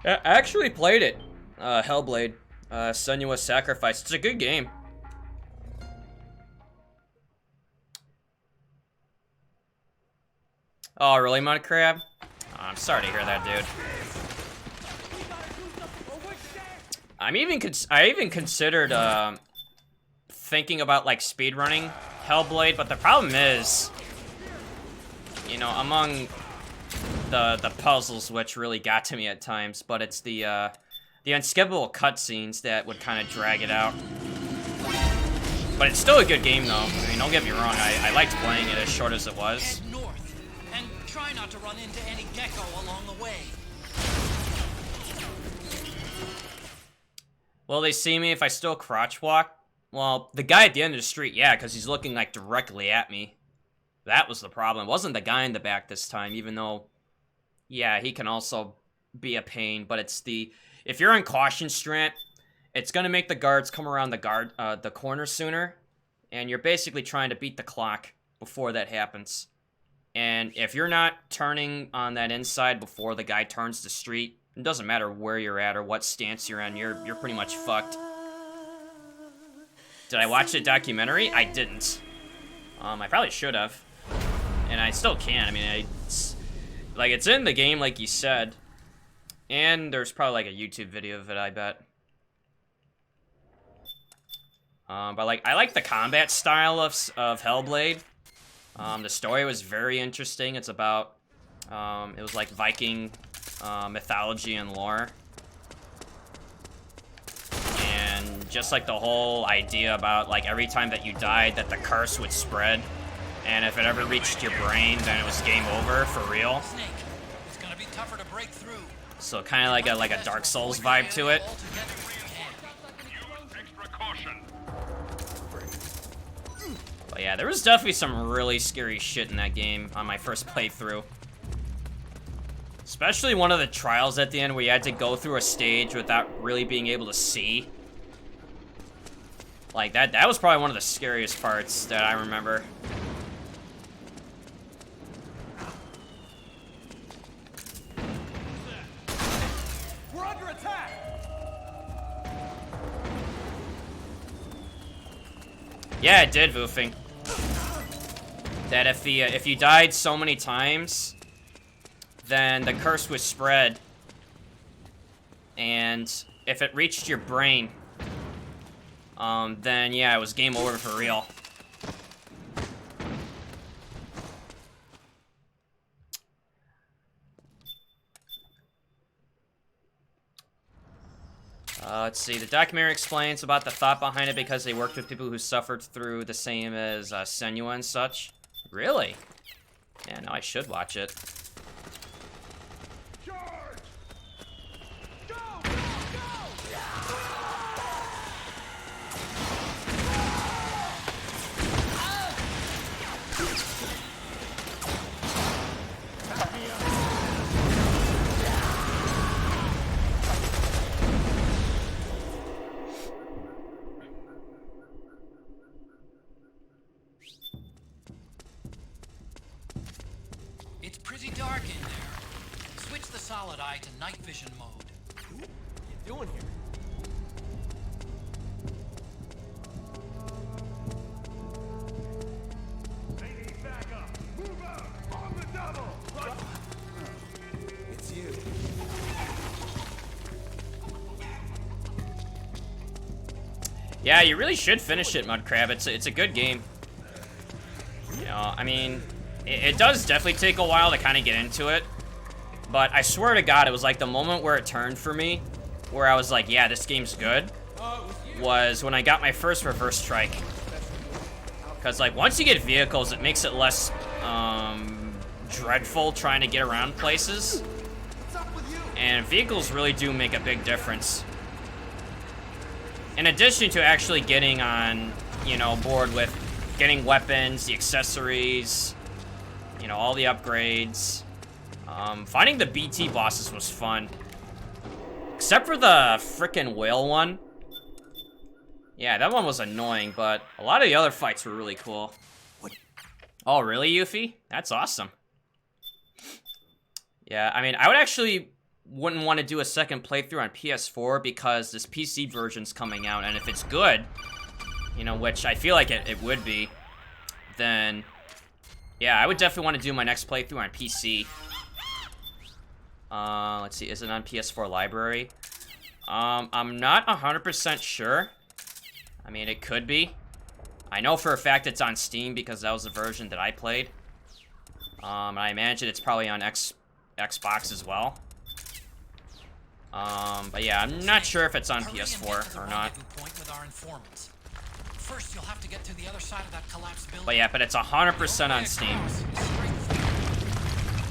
I actually played it. Hellblade. Senua's Sacrifice. It's a good game. Oh, really, Mudcrab? Oh, I'm sorry to hear that, dude. I even considered thinking about like speedrunning Hellblade, but the problem is, you know, among the puzzles which really got to me at times, but it's the unskippable cutscenes that would kind of drag it out. But it's still a good game, though. I mean, don't get me wrong. I liked playing it as short as it was. Head north, and try not to run into any gecko along the way. Will they see me if I still crotch walk? Well, the guy at the end of the street, yeah, because he's looking, like, directly at me. That was the problem. It wasn't the guy in the back this time, even though, yeah, he can also be a pain, but it's the... If you're on caution strand, it's going to make the guards come around the corner sooner, and you're basically trying to beat the clock before that happens. And if you're not turning on that inside before the guy turns the street, it doesn't matter where you're at or what stance you're in, you're pretty much fucked. Did I watch the documentary? I didn't. I probably should have. And I still can. I mean, it's in the game, like you said. And there's probably, like, a YouTube video of it, I bet. But, like, I like the combat style of Hellblade. The story was very interesting. It's about, it was, like, Viking mythology and lore. And just, like, the whole idea about, like, every time that you died, that the curse would spread. And if it ever reached your brain, then it was game over, for real. Snake, it's gonna be tougher to break through. So kind of like a Dark Souls vibe to it. But yeah, there was definitely some really scary shit in that game on my first playthrough. Especially one of the trials at the end where you had to go through a stage without really being able to see. Like, that was probably one of the scariest parts that I remember. We're under attack! Yeah, it did, Woofing. That if you died so many times, then the curse would spread. And if it reached your brain, then yeah, it was game over for real. Let's see, the documentary explains about the thought behind it because they worked with people who suffered through the same as Senua and such. Really? Yeah, no, I should watch it. Charge! Go! Go! Go! It's pretty dark in there. Switch the solid eye to night vision mode. What are you doing here? They need backup. Move out! On the double! Right. It's you. Yeah, you really should finish it, Mudcrab. It's a good game. You know, I mean, it does definitely take a while to kind of get into it. But I swear to God, it was like the moment where it turned for me, where I was like, yeah, this game's good, was when I got my first reverse strike. Because, like, once you get vehicles, it makes it less dreadful trying to get around places. What's up with you? And vehicles really do make a big difference. In addition to actually getting on, you know, board with getting weapons, the accessories, you know, all the upgrades. Finding the BT bosses was fun. Except for the frickin' whale one. Yeah, that one was annoying, but a lot of the other fights were really cool. Oh, really, Yuffie? That's awesome. Yeah, I mean, I would actually wouldn't want to do a second playthrough on PS4 because this PC version's coming out, and if it's good, you know, which I feel like it would be, then yeah, I would definitely want to do my next playthrough on PC. Let's see, is it on PS4 library? I'm not 100% sure. I mean, it could be. I know for a fact it's on Steam because that was the version that I played. And I imagine it's probably on Xbox as well. But yeah, I'm not sure if it's on PS4 or not. First, you'll have to get to the other side of that collapsed building. But yeah, but it's 100% on Steam.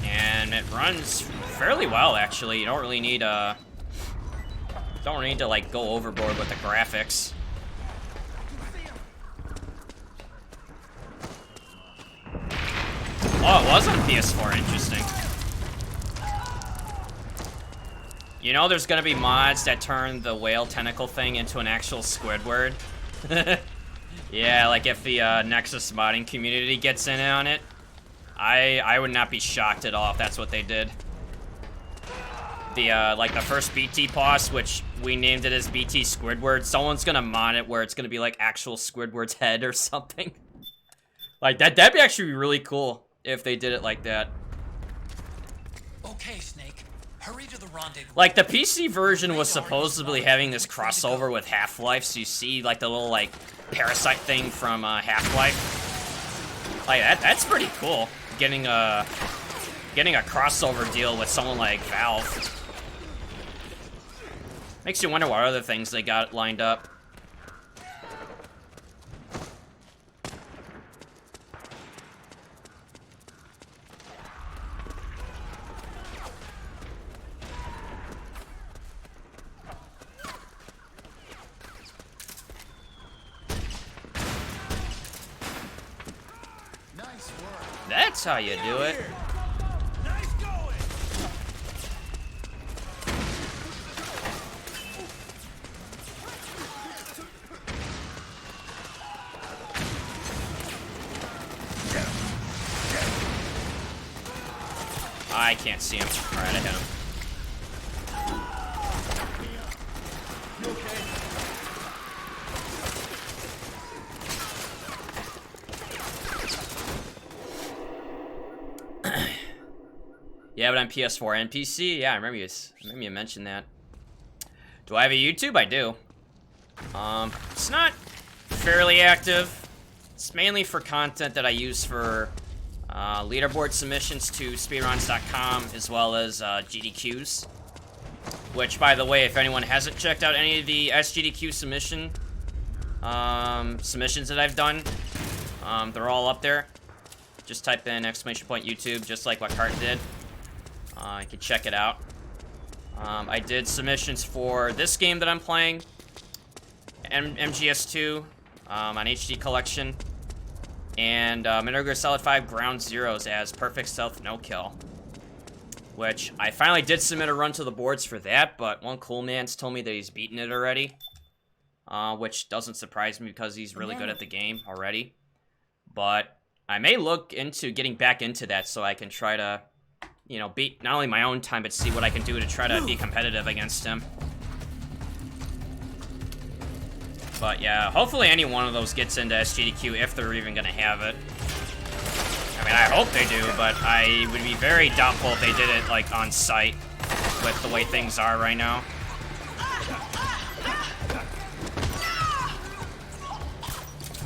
And it runs fairly well, actually. You don't really need to like go overboard with the graphics. Oh, it was on PS4. Interesting. You know, there's gonna be mods that turn the whale tentacle thing into an actual Squidward. Yeah, like if the Nexus modding community gets in on it, I would not be shocked at all if that's what they did. The like the first BT boss, which we named it as BT Squidward, someone's gonna mod it where it's gonna be like actual Squidward's head or something. Like that'd be actually really cool if they did it like that. Okay, Snake. Hurry to the rendezvous. Like the PC version was supposedly having this crossover with Half-Life, so you see like the little like parasite thing from Half-Life. Like that's pretty cool. Getting a crossover deal with someone like Valve. Makes you wonder what other things they got lined up. That's how you do it. Nice going. I can't see him. Alright, I hit him. You okay? Yeah, but on PS4 and PC, yeah, I remember you mentioned that. Do I have a YouTube? I do. It's not fairly active. It's mainly for content that I use for leaderboard submissions to speedruns.com as well as GDQs. Which, by the way, if anyone hasn't checked out any of the SGDQ submissions that I've done, they're all up there. Just type in !YouTube, just like what Cart did. You can check it out. I did submissions for this game that I'm playing, MGS4 on HD Collection, and Metal Gear Solid 5 Ground Zeroes as Perfect Stealth No Kill, which I finally did submit a run to the boards for that, but one cool man's told me that he's beaten it already, which doesn't surprise me because he's really good at the game already. But I may look into getting back into that so I can try to, you know, beat not only my own time, but see what I can do to try to be competitive against him. But yeah, hopefully any one of those gets into SGDQ if they're even gonna have it. I mean, I hope they do, but I would be very doubtful if they did it, like, on site with the way things are right now.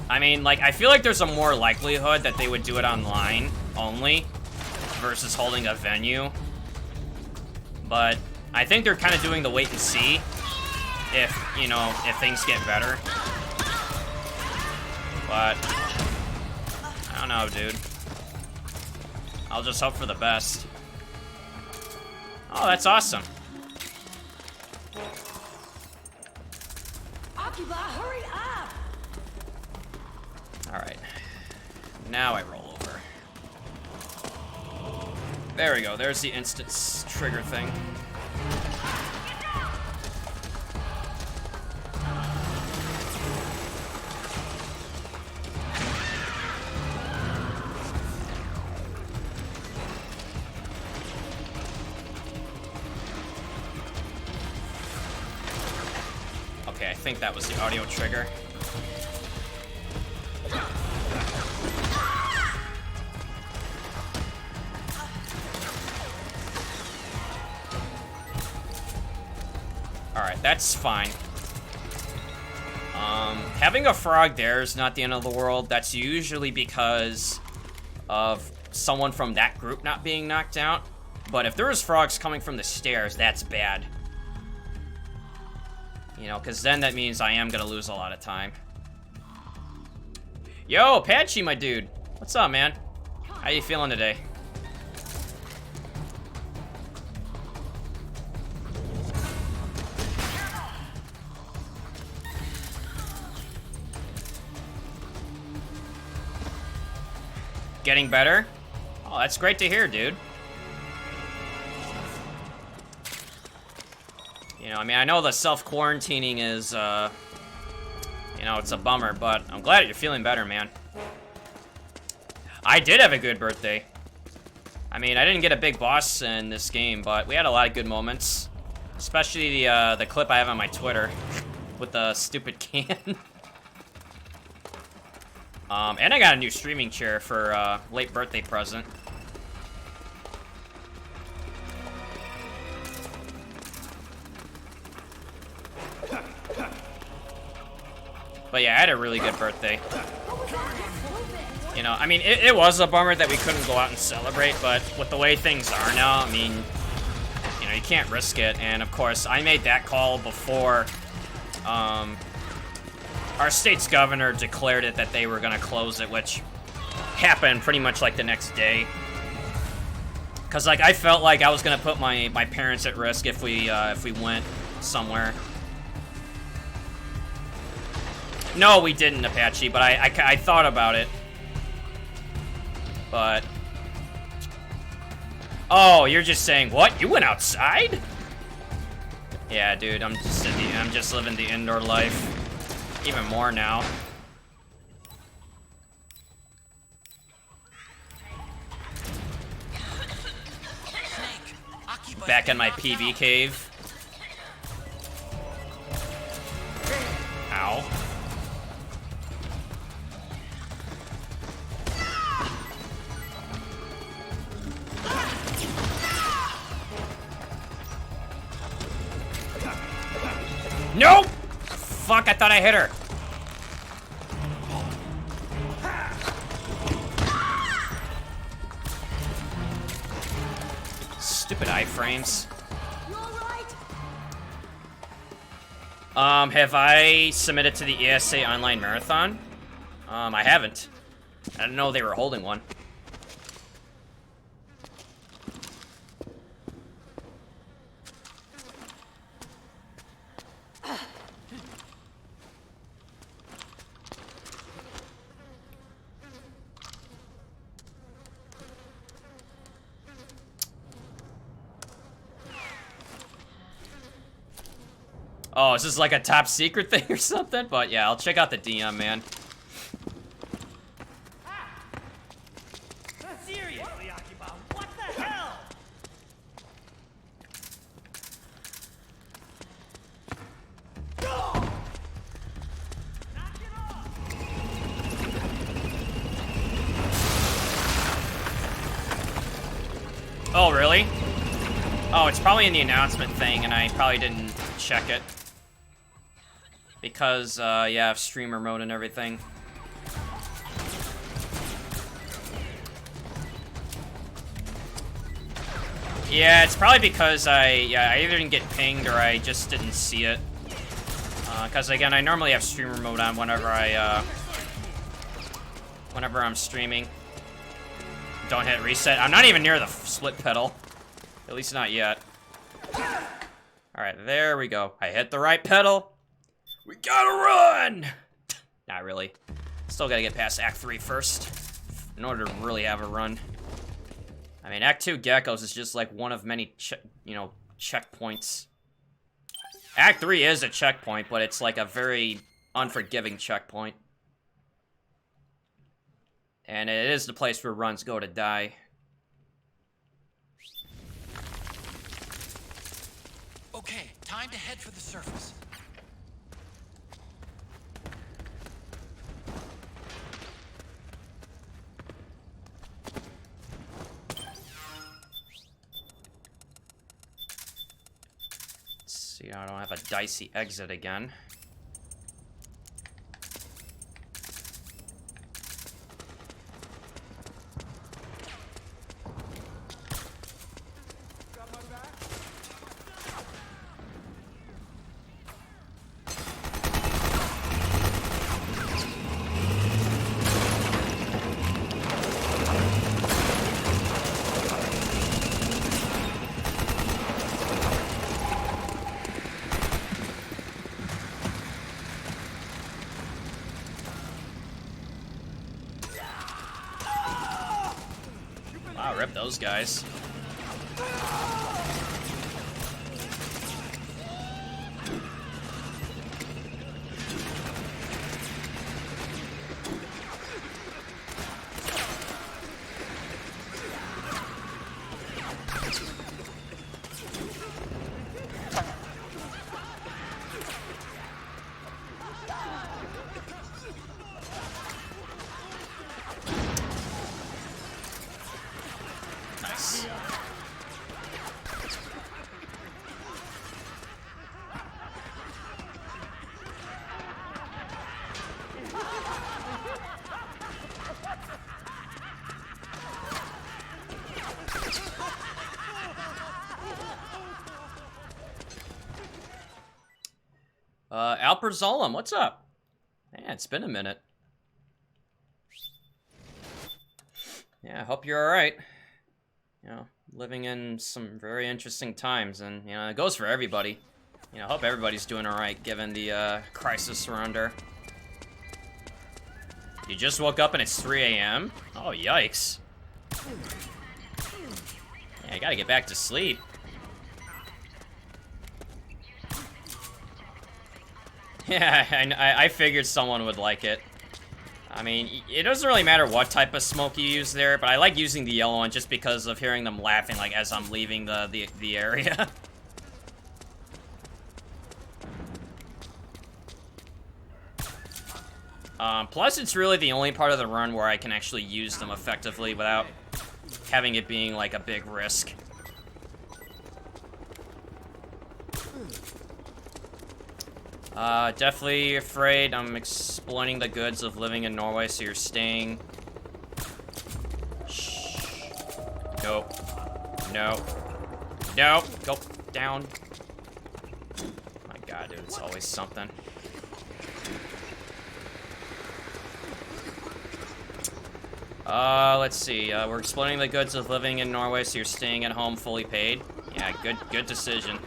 I mean, like, I feel like there's a more likelihood that they would do it online only versus holding a venue. But I think they're kind of doing the wait and see if, you know, if things get better. But I don't know, dude. I'll just hope for the best. Oh, that's awesome. Occupy, hurry up! Alright. Now I roll over. There we go. There's the instant trigger thing. think that was the audio trigger. Alright, that's fine. Having a frog there is not the end of the world. That's usually because of someone from that group not being knocked out. But if there was frogs coming from the stairs, that's bad. You know, because then that means I am going to lose a lot of time. Yo, Patchy, my dude. What's up, man? How you feeling today? Getting better? Oh, that's great to hear, dude. You know, I mean, I know the self-quarantining is, you know, it's a bummer, but I'm glad you're feeling better, man. I did have a good birthday. I mean, I didn't get a big boss in this game, but we had a lot of good moments. Especially the clip I have on my Twitter with the stupid can. And I got a new streaming chair for late birthday present. But yeah, I had a really good birthday. You know, I mean, it was a bummer that we couldn't go out and celebrate, but with the way things are now, I mean, you know, you can't risk it. And of course, I made that call before our state's governor declared it that they were gonna close it, which happened pretty much like the next day. Cause like I felt like I was gonna put my parents at risk if we went somewhere. No, we didn't, Apache, but I thought about it. But oh, you're just saying what? You went outside? Yeah, dude, I'm just living the indoor life. Even more now. Back in my PB cave. Ow. Nope! Fuck, I thought I hit her. Stupid iframes. Have I submitted to the ESA Online Marathon? I haven't. I didn't know they were holding one. Oh, is this like a top secret thing or something? But yeah, I'll check out the DM, man. Seriously, Akiba, what the hell? Oh, really? Oh, it's probably in the announcement thing, and I probably didn't check it. Because, yeah, I have streamer mode and everything. Yeah, it's probably because I either didn't get pinged or I just didn't see it. Because, again, I normally have streamer mode on whenever I'm streaming. Don't hit reset. I'm not even near the split pedal. At least not yet. Alright, there we go. I hit the right pedal. We gotta run! Not really. Still gotta get past Act 3 first, in order to really have a run. I mean, Act 2 Geckos is just like one of many, checkpoints. Act 3 is a checkpoint, but it's like a very unforgiving checkpoint. And it is the place where runs go to die. Okay, time to head for the surface. See, I don't have a dicey exit again. Wow, rip those guys. Nice. Alper Zolom, what's up? Man, it's been a minute. Yeah, I hope you're alright. You know, living in some very interesting times, and, you know, it goes for everybody. You know, I hope everybody's doing alright, given the, crisis we're under. You just woke up and it's 3 a.m.? Oh, yikes. Yeah, I gotta get back to sleep. Yeah, I figured someone would like it. I mean, it doesn't really matter what type of smoke you use there, but I like using the yellow one just because of hearing them laughing, like, as I'm leaving the area. Plus, it's really the only part of the run where I can actually use them effectively without having it being, like, a big risk. Definitely afraid I'm exploiting the goods of living in Norway, so you're staying... Shh. Nope. No. No! Go down. My god, dude, it's always something. Let's see. We're exploiting the goods of living in Norway, so you're staying at home fully paid. Yeah, good decision.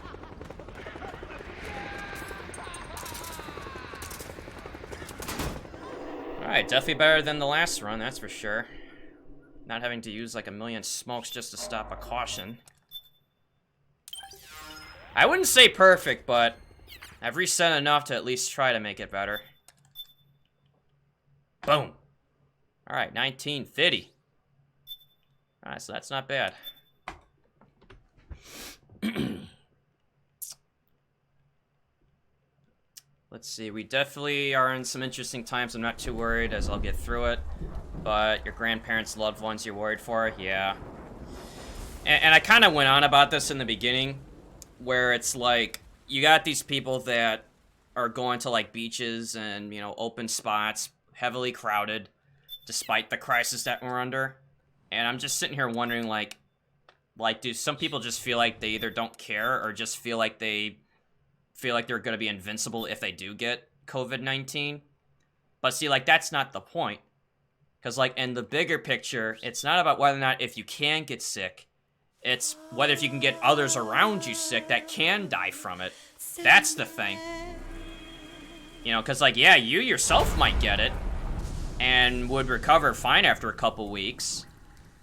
Alright, definitely better than the last run, that's for sure. Not having to use like a million smokes just to stop a caution. I wouldn't say perfect, but I've reset enough to at least try to make it better. Boom. Alright, 1950. Alright, so that's not bad. Let's see, we definitely are in some interesting times. I'm not too worried as I'll get through it. But your grandparents, loved ones you're worried for? Yeah. And I kind of went on about this in the beginning, where it's like, you got these people that are going to like beaches and, you know, open spots, heavily crowded, despite the crisis that we're under. And I'm just sitting here wondering, like, do some people just feel like they either don't care or just feel like they're going to be invincible if they do get COVID-19? But see, like, that's not the point. Because, like, in the bigger picture, it's not about whether or not if you can get sick. It's whether if you can get others around you sick that can die from it. That's the thing. You know, because, like, yeah, you yourself might get it and would recover fine after a couple weeks.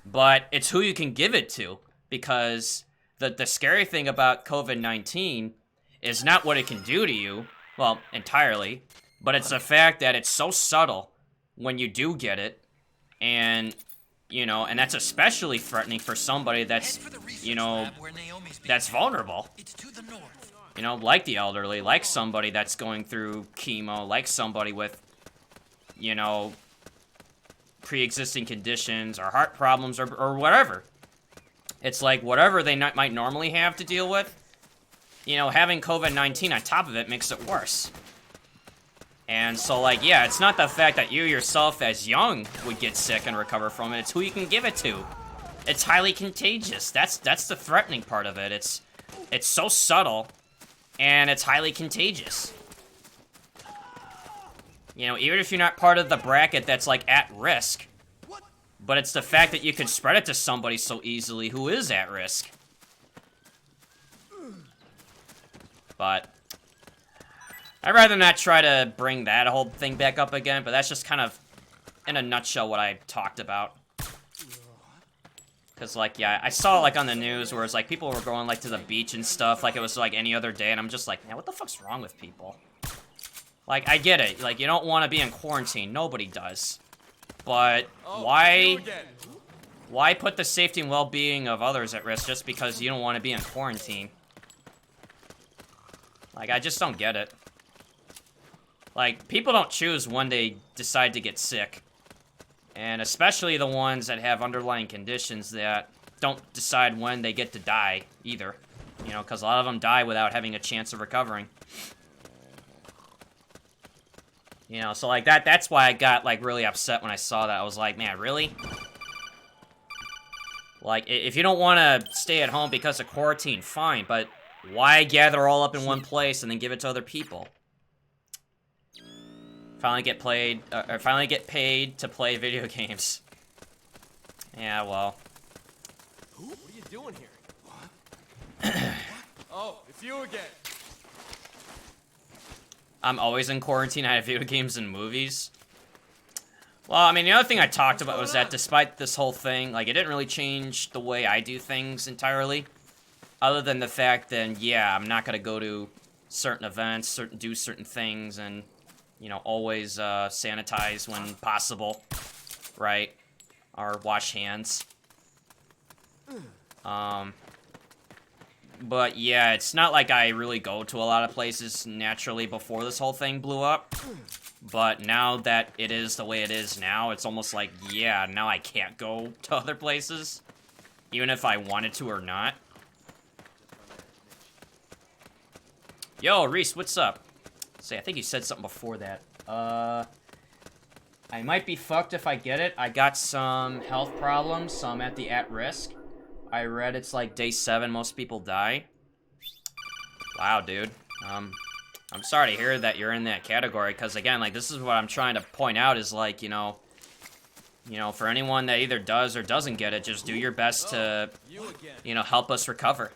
But it's who you can give it to. Because the scary thing about COVID-19 is not what it can do to you, well, entirely, but it's the fact that it's so subtle when you do get it, and, you know, and that's especially threatening for somebody that's, you know, that's vulnerable. You know, like the elderly, like somebody that's going through chemo, like somebody with, you know, pre-existing conditions, or heart problems, or whatever. It's like, whatever they might normally have to deal with, you know, having COVID-19 on top of it makes it worse. And so, like, yeah, it's not the fact that you yourself as young would get sick and recover from it, it's who you can give it to. It's highly contagious. That's the threatening part of it. It's so subtle, and it's highly contagious. You know, even if you're not part of the bracket that's, like, at risk, but it's the fact that you could spread it to somebody so easily who is at risk. But I'd rather not try to bring that whole thing back up again, but that's just kind of, in a nutshell, what I talked about. Because, like, yeah, I saw, like, on the news where it's, like, people were going, like, to the beach and stuff, like it was, like, any other day, and I'm just like, man, what the fuck's wrong with people? Like, I get it. Like, you don't want to be in quarantine. Nobody does. But why put the safety and well-being of others at risk just because you don't want to be in quarantine? Like, I just don't get it. Like, people don't choose when they decide to get sick. And especially the ones that have underlying conditions that don't decide when they get to die, either. You know, because a lot of them die without having a chance of recovering. You know, so, like, that's why I got, like, really upset when I saw that. I was like, man, really? Like, if you don't want to stay at home because of quarantine, fine, but why gather all up in one place and then give it to other people? Finally get paid to play video games. Yeah, well. What are you doing here? What? Oh, it's you again. I'm always in quarantine. I have video games and movies. Well, I mean, the other thing I talked about was that despite this whole thing, like, it didn't really change the way I do things entirely. Other than the fact that, yeah, I'm not gonna go to certain events, do certain things, and, you know, always sanitize when possible, right? Or wash hands. But yeah, it's not like I really go to a lot of places naturally before this whole thing blew up. But now that it is the way it is now, it's almost like, yeah, now I can't go to other places. Even if I wanted to or not. Yo, Reese, what's up? Say, I think you said something before that. I might be fucked if I get it. I got some health problems, so I'm at risk. I read it's like day 7, most people die. Wow, dude. I'm sorry to hear that you're in that category, because again, like, this is what I'm trying to point out is, like, you know, for anyone that either does or doesn't get it, just do your best to, you know, help us recover.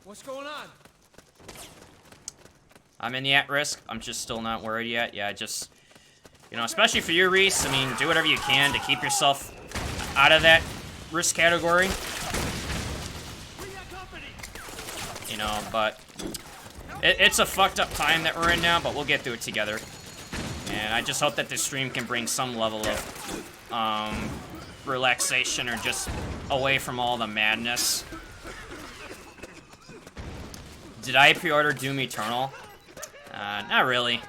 What's going on? I'm in the at-risk. I'm just still not worried yet. Yeah, just, you know, especially for you, Reese, I mean, do whatever you can to keep yourself out of that risk category. You know, but it's a fucked up time that we're in now, but we'll get through it together. And I just hope that this stream can bring some level of relaxation or just away from all the madness. Did I pre-order Doom Eternal? Not really.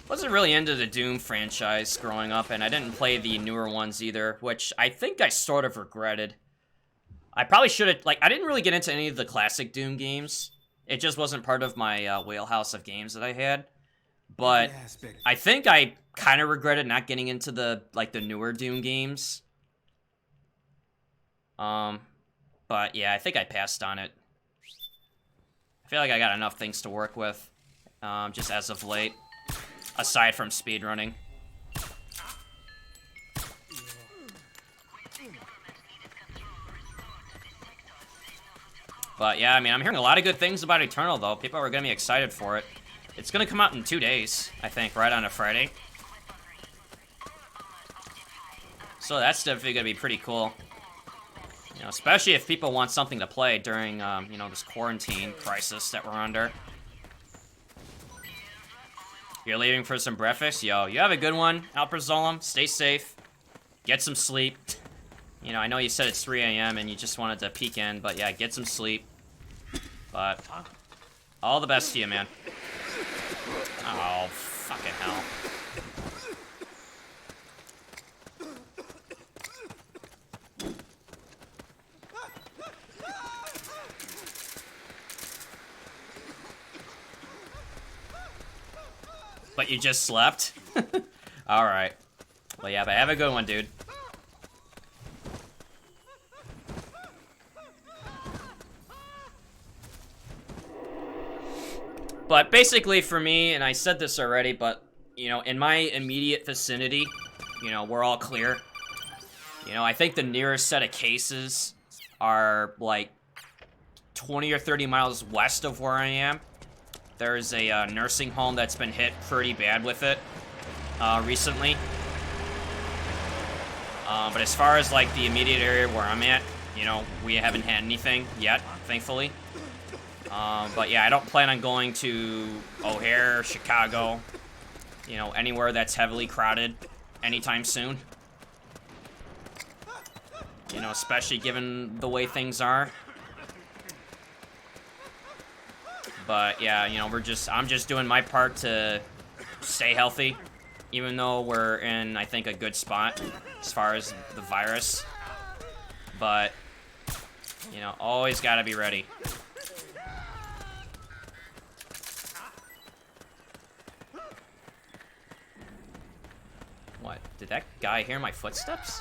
Wasn't really into the Doom franchise growing up, and I didn't play the newer ones either, which I think I sort of regretted. I probably should have, like, I didn't really get into any of the classic Doom games. It just wasn't part of my wheelhouse of games that I had. But I think I kind of regretted not getting into the, like, the newer Doom games. But yeah, I think I passed on it. I feel like I got enough things to work with, just as of late, aside from speedrunning. But yeah, I mean, I'm hearing a lot of good things about Eternal, though. People are going to be excited for it. It's going to come out in 2 days, I think, right on a Friday. So that's definitely going to be pretty cool. You know, especially if people want something to play during, you know, this quarantine crisis that we're under. You're leaving for some breakfast? Yo, you have a good one, Alprazolum. Stay safe. Get some sleep. You know, I know you said it's 3 a.m. and you just wanted to peek in, but yeah, get some sleep. But all the best to you, man. Oh, fucking hell. But you just slept? Alright. Well, yeah, but have a good one, dude. But basically for me, and I said this already, but, you know, in my immediate vicinity, you know, we're all clear. You know, I think the nearest set of cases are, like, 20 or 30 miles west of where I am. There's a nursing home that's been hit pretty bad with it recently. But as far as, like, the immediate area where I'm at, you know, we haven't had anything yet, thankfully. But yeah, I don't plan on going to O'Hare, Chicago, you know, anywhere that's heavily crowded anytime soon. You know, especially given the way things are. But yeah, you know, I'm just doing my part to stay healthy, even though we're in, I think, a good spot as far as the virus. But, you know, always gotta be ready. What? Did that guy hear my footsteps?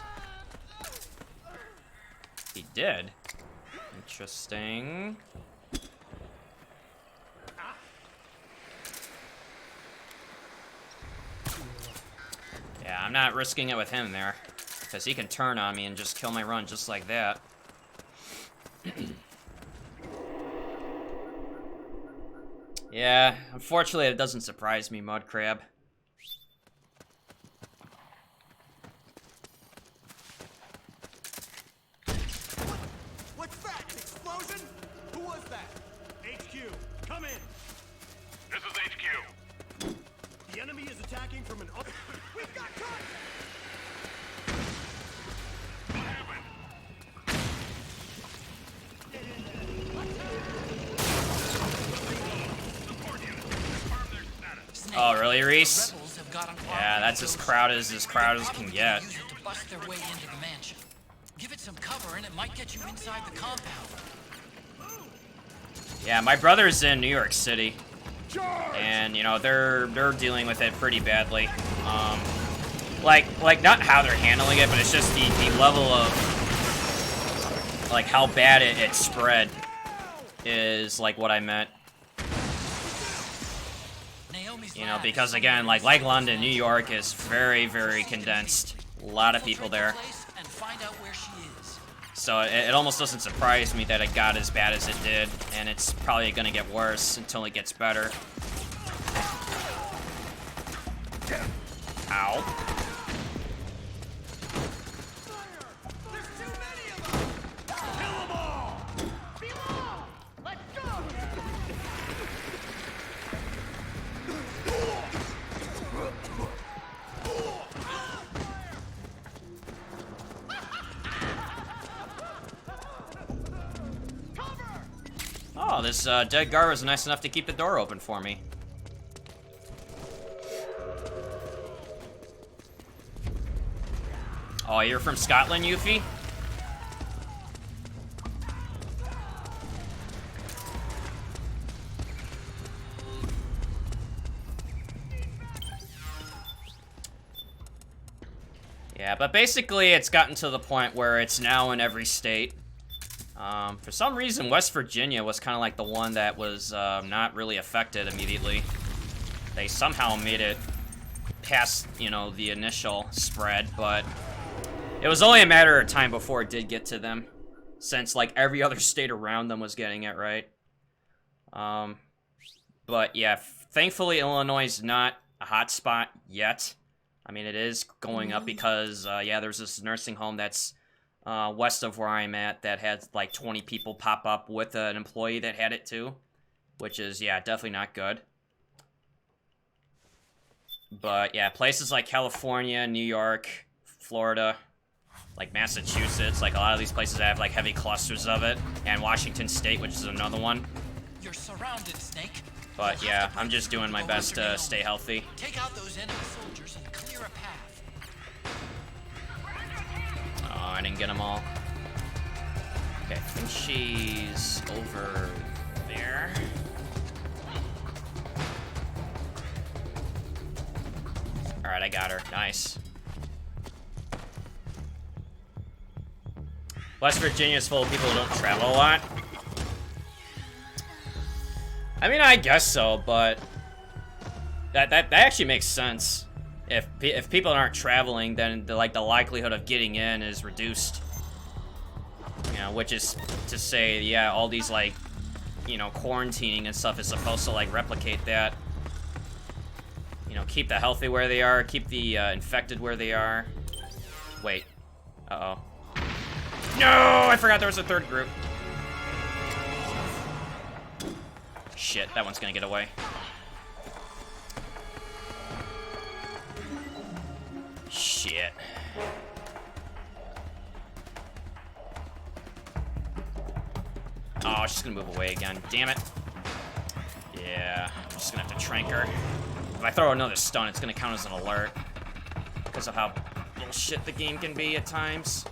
He did. Interesting. Yeah, I'm not risking it with him there, because he can turn on me and just kill my run just like that. Yeah, unfortunately it doesn't surprise me, Mud Crab. What's that? An explosion? Who was that? HQ, come in. This is HQ. The enemy is attacking from an up. We've got contact! Oh, really, Reese? Rebels have gotten Yeah, that's as crowded as can get. Use it to bust their way into the mansion. Give it some cover and it might get you inside the compound. Yeah, my brother's in New York City, and you know they're dealing with it pretty badly. Like not how they're handling it, but it's just the level of like how bad it spread is like what I meant. You know, because again, like London, New York is very, very condensed. A lot of people there. So it almost doesn't surprise me that it got as bad as it did, and it's probably gonna get worse until it gets better. Ow. Oh, this dead guard was nice enough to keep the door open for me. Oh, you're from Scotland, Yuffie? Yeah, but basically it's gotten to the point where it's now in every state. For some reason, West Virginia was kind of like the one that was not really affected immediately. They somehow made it past, you know, the initial spread, but it was only a matter of time before it did get to them, since like every other state around them was getting it, right? But yeah, thankfully Illinois is not a hot spot yet. I mean, it is going up because, yeah, there's this nursing home that's west of where I'm at that had like 20 people pop up with an employee that had it too, which is, yeah, definitely not good. But yeah, places like California, New York, Florida, like Massachusetts, like a lot of these places have like heavy clusters of it, and Washington State, which is another one. You're surrounded, Snake. But yeah, I'm just doing my best to stay healthy. Take out those enemy soldiers and clear a path. Oh, I didn't get them all. Okay, I think she's over there. Alright, I got her. Nice. West Virginia is full of people who don't travel a lot. I mean, I guess so, but that actually makes sense. If people aren't traveling, then the likelihood of getting in is reduced. You know, which is to say, yeah, all these like, you know, quarantining and stuff is supposed to like replicate that. You know, keep the healthy where they are, keep the infected where they are. Wait. Uh-oh. No! I forgot there was a third group. Shit, that one's gonna get away. Shit. Oh, she's gonna move away again. Damn it. Yeah, I'm just gonna have to trank her. If I throw another stun, it's gonna count as an alert. Because of how bullshit the game can be at times.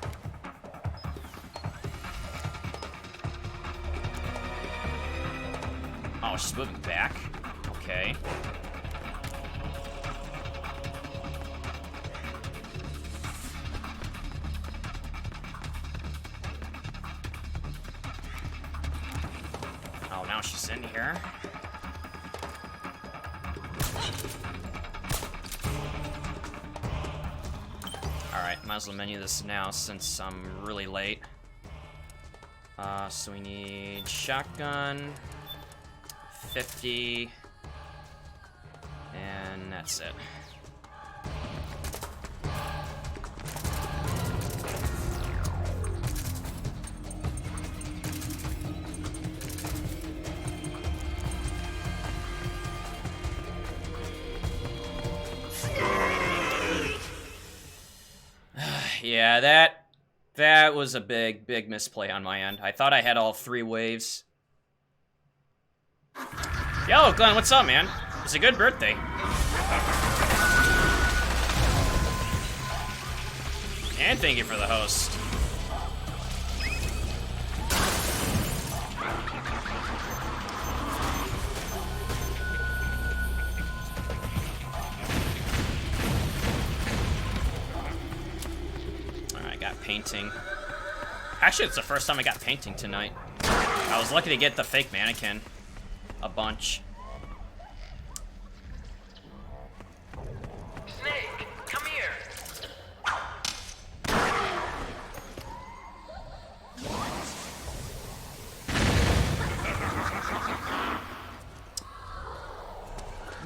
Oh, she's moving back? Okay. Oh, now she's in here. Alright, might as well menu this now since I'm really late. So we need shotgun, 50, and that's it. Yeah, that was a big misplay on my end. I thought I had all 3 waves. Yo, Glenn, what's up, man? It's a good birthday. And thank you for the host. Alright, got painting. Actually, it's the first time I got painting tonight. I was lucky to get the fake mannequin. A bunch. Snake, come here.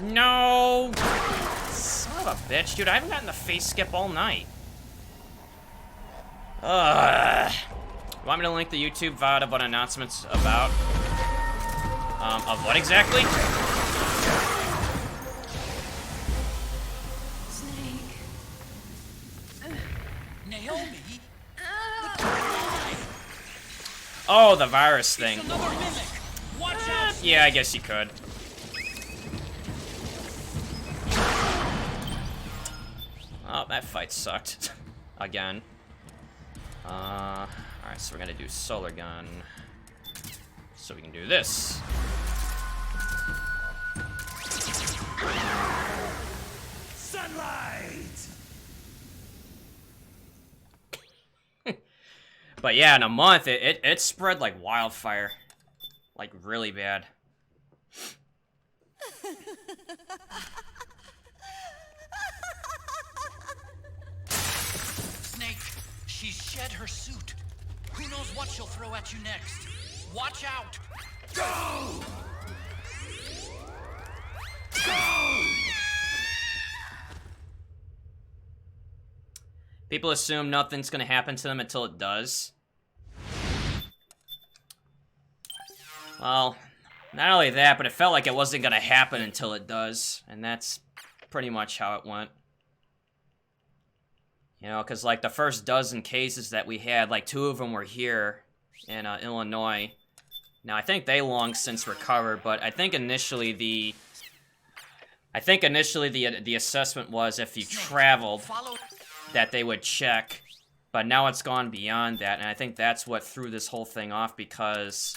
No! Son of a bitch, dude. I haven't gotten the face skip all night. Ugh. You want me to link the YouTube VOD of what announcements about? Of what exactly? Snake. Naomi? Oh, the virus thing. Another mimic. Watch out. Yeah, I guess you could. Oh, that fight sucked. Again. Alright, so we're gonna do solar gun. So we can do this. Sunlight! But yeah, in a month, it spread like wildfire. Like, really bad. Snake, she's shed her suit. Who knows what she'll throw at you next? Watch out! Go! Go! People assume nothing's gonna happen to them until it does. Well, not only that, but it felt like it wasn't gonna happen until it does. And that's pretty much how it went. You know, because like the first dozen cases that we had, like 2 of them were here in Illinois. Now, I think they long since recovered, but I think initially the assessment was if you traveled, Follow. that they would check, but now it's gone beyond that, and I think that's what threw this whole thing off because,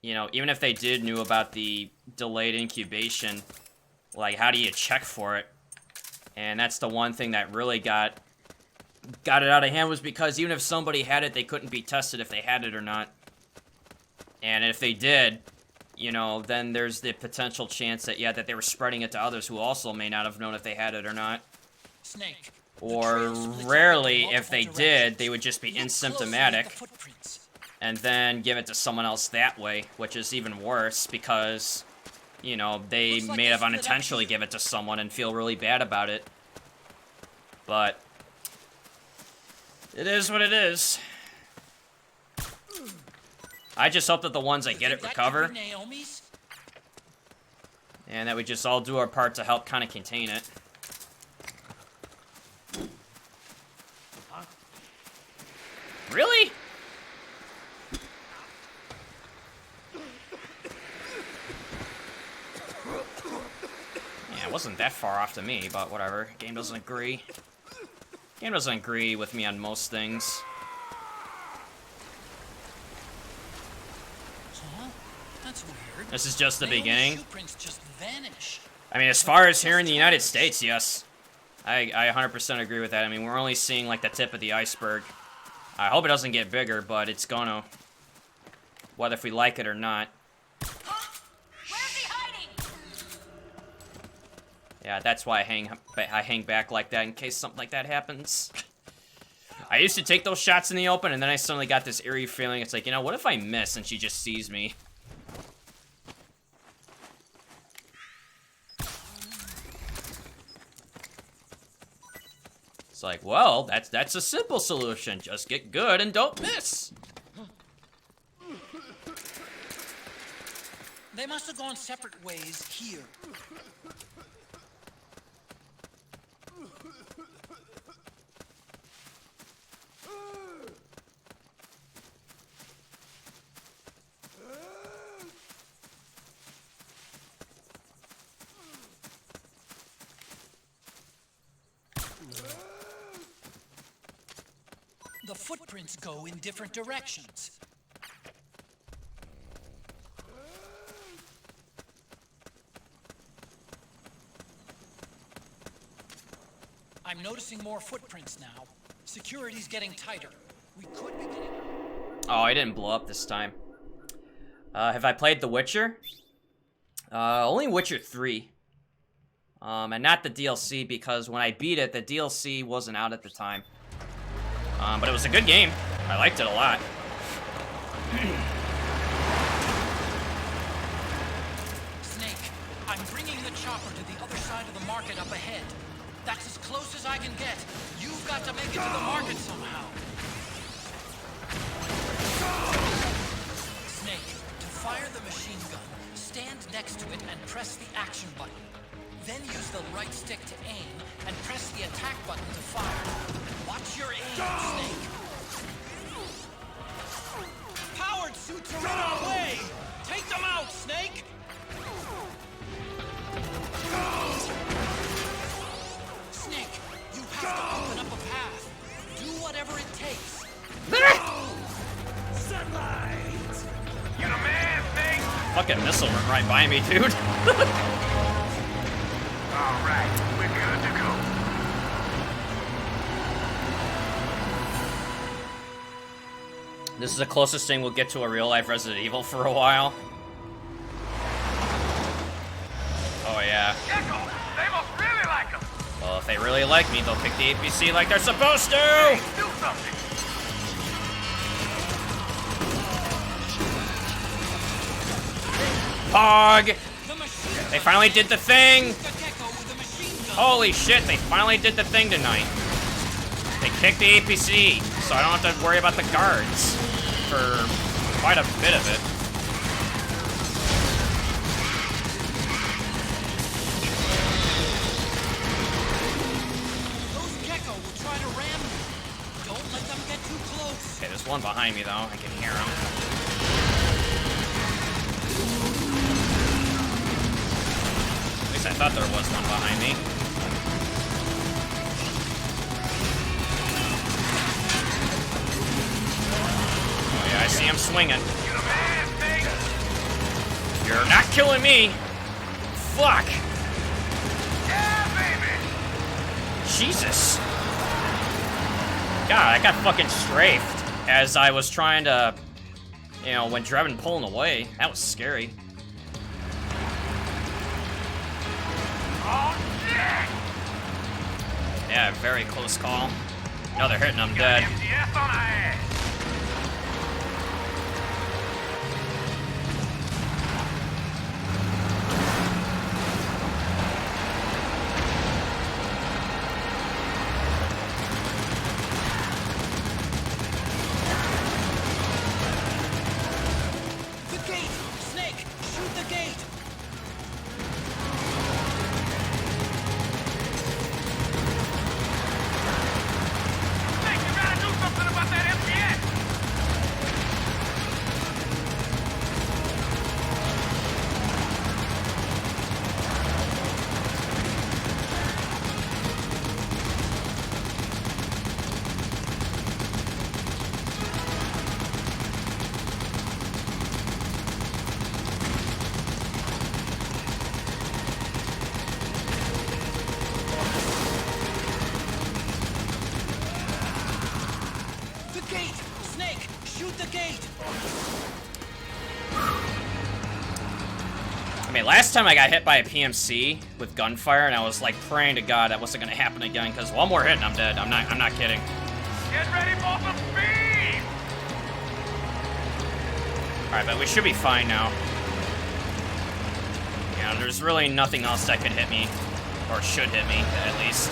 you know, even if they did knew about the delayed incubation, like, how do you check for it? And that's the one thing that really got it out of hand, was because even if somebody had it, they couldn't be tested if they had it or not. And if they did, you know, then there's the potential chance that, yeah, that they were spreading it to others who also may not have known if they had it or not. Snake. Or rarely, if they did, they would just be asymptomatic and then give it to someone else that way, which is even worse because, you know, they may have unintentionally give it to someone and feel really bad about it. But it is what it is. I just hope that the ones that get it recover. And that we just all do our part to help kind of contain it. Really? Yeah, it wasn't that far off to me, but whatever. Game doesn't agree. Game doesn't agree with me on most things. Huh? That's weird. This is just the beginning. Shoe prints just vanish. I mean, as far as here in the United States, yes. I 100% agree with that. I mean, we're only seeing, like, the tip of the iceberg. I hope it doesn't get bigger, but it's gonna. Whether if we like it or not. Where's he hiding? Yeah, that's why I hang back like that in case something like that happens. I used to take those shots in the open, and then I suddenly got this eerie feeling. It's like, you know, what if I miss and she just sees me? It's like, well, that's a simple solution. Just get good and don't miss. They must have gone separate ways here. The footprints go in different directions. I'm noticing more footprints now. Security's getting tighter. We could be getting... Oh, I didn't blow up this time. Have I played The Witcher? Only Witcher 3. And not the DLC, because when I beat it, the DLC wasn't out at the time. But it was a good game. I liked it a lot. Snake, I'm bringing the chopper to the other side of the market up ahead. That's as close as I can get. You've got to make it to the market somehow. Snake, to fire the machine gun, stand next to it and press the action button. Then use the right stick to aim and press the attack button to fire. Watch your aim, Snake. Powered suits are on our way! Take them out, Snake! Snake, you have to open up a path. Do whatever it takes. Sunlight! You the man, Snake? Fucking missile went right by me, dude. All right, we're good to go. This is the closest thing we'll get to a real-life Resident Evil for a while. Oh, yeah. Echo, they must really like us. Well, if they really like me, they'll pick the APC like they're supposed to! Hey, do something. Pog! The machine They finally did the thing! the gecko with the machine gun. Holy shit, they finally did the thing tonight. They kicked the APC, so I don't have to worry about the guards for quite a bit of it. Those gecko will try to ram you. Don't let them get too close. Okay, there's one behind me, though. I can hear him. At least I thought there was one behind me. Oh, yeah, I see him swinging. You the man, Snake? You're not killing me! Fuck! Yeah, baby. Jesus. God, I got fucking strafed as I was trying to, you know, when Drebin pulling away. That was scary. Oh, shit! Yeah, very close call. No, they're hitting, I'm dead. MGS on our ass. The gate! Snake, shoot the gate! Snake, you gotta do something about that MGS! The gate! Snake, shoot the gate! I mean, last time I got hit by a PMC with gunfire, and I was like praying to God that wasn't gonna happen again, because one more hit and I'm dead. I'm not kidding. Get ready for some speed! Alright, but we should be fine now. Yeah, there's really nothing else that could hit me. Or should hit me, at least.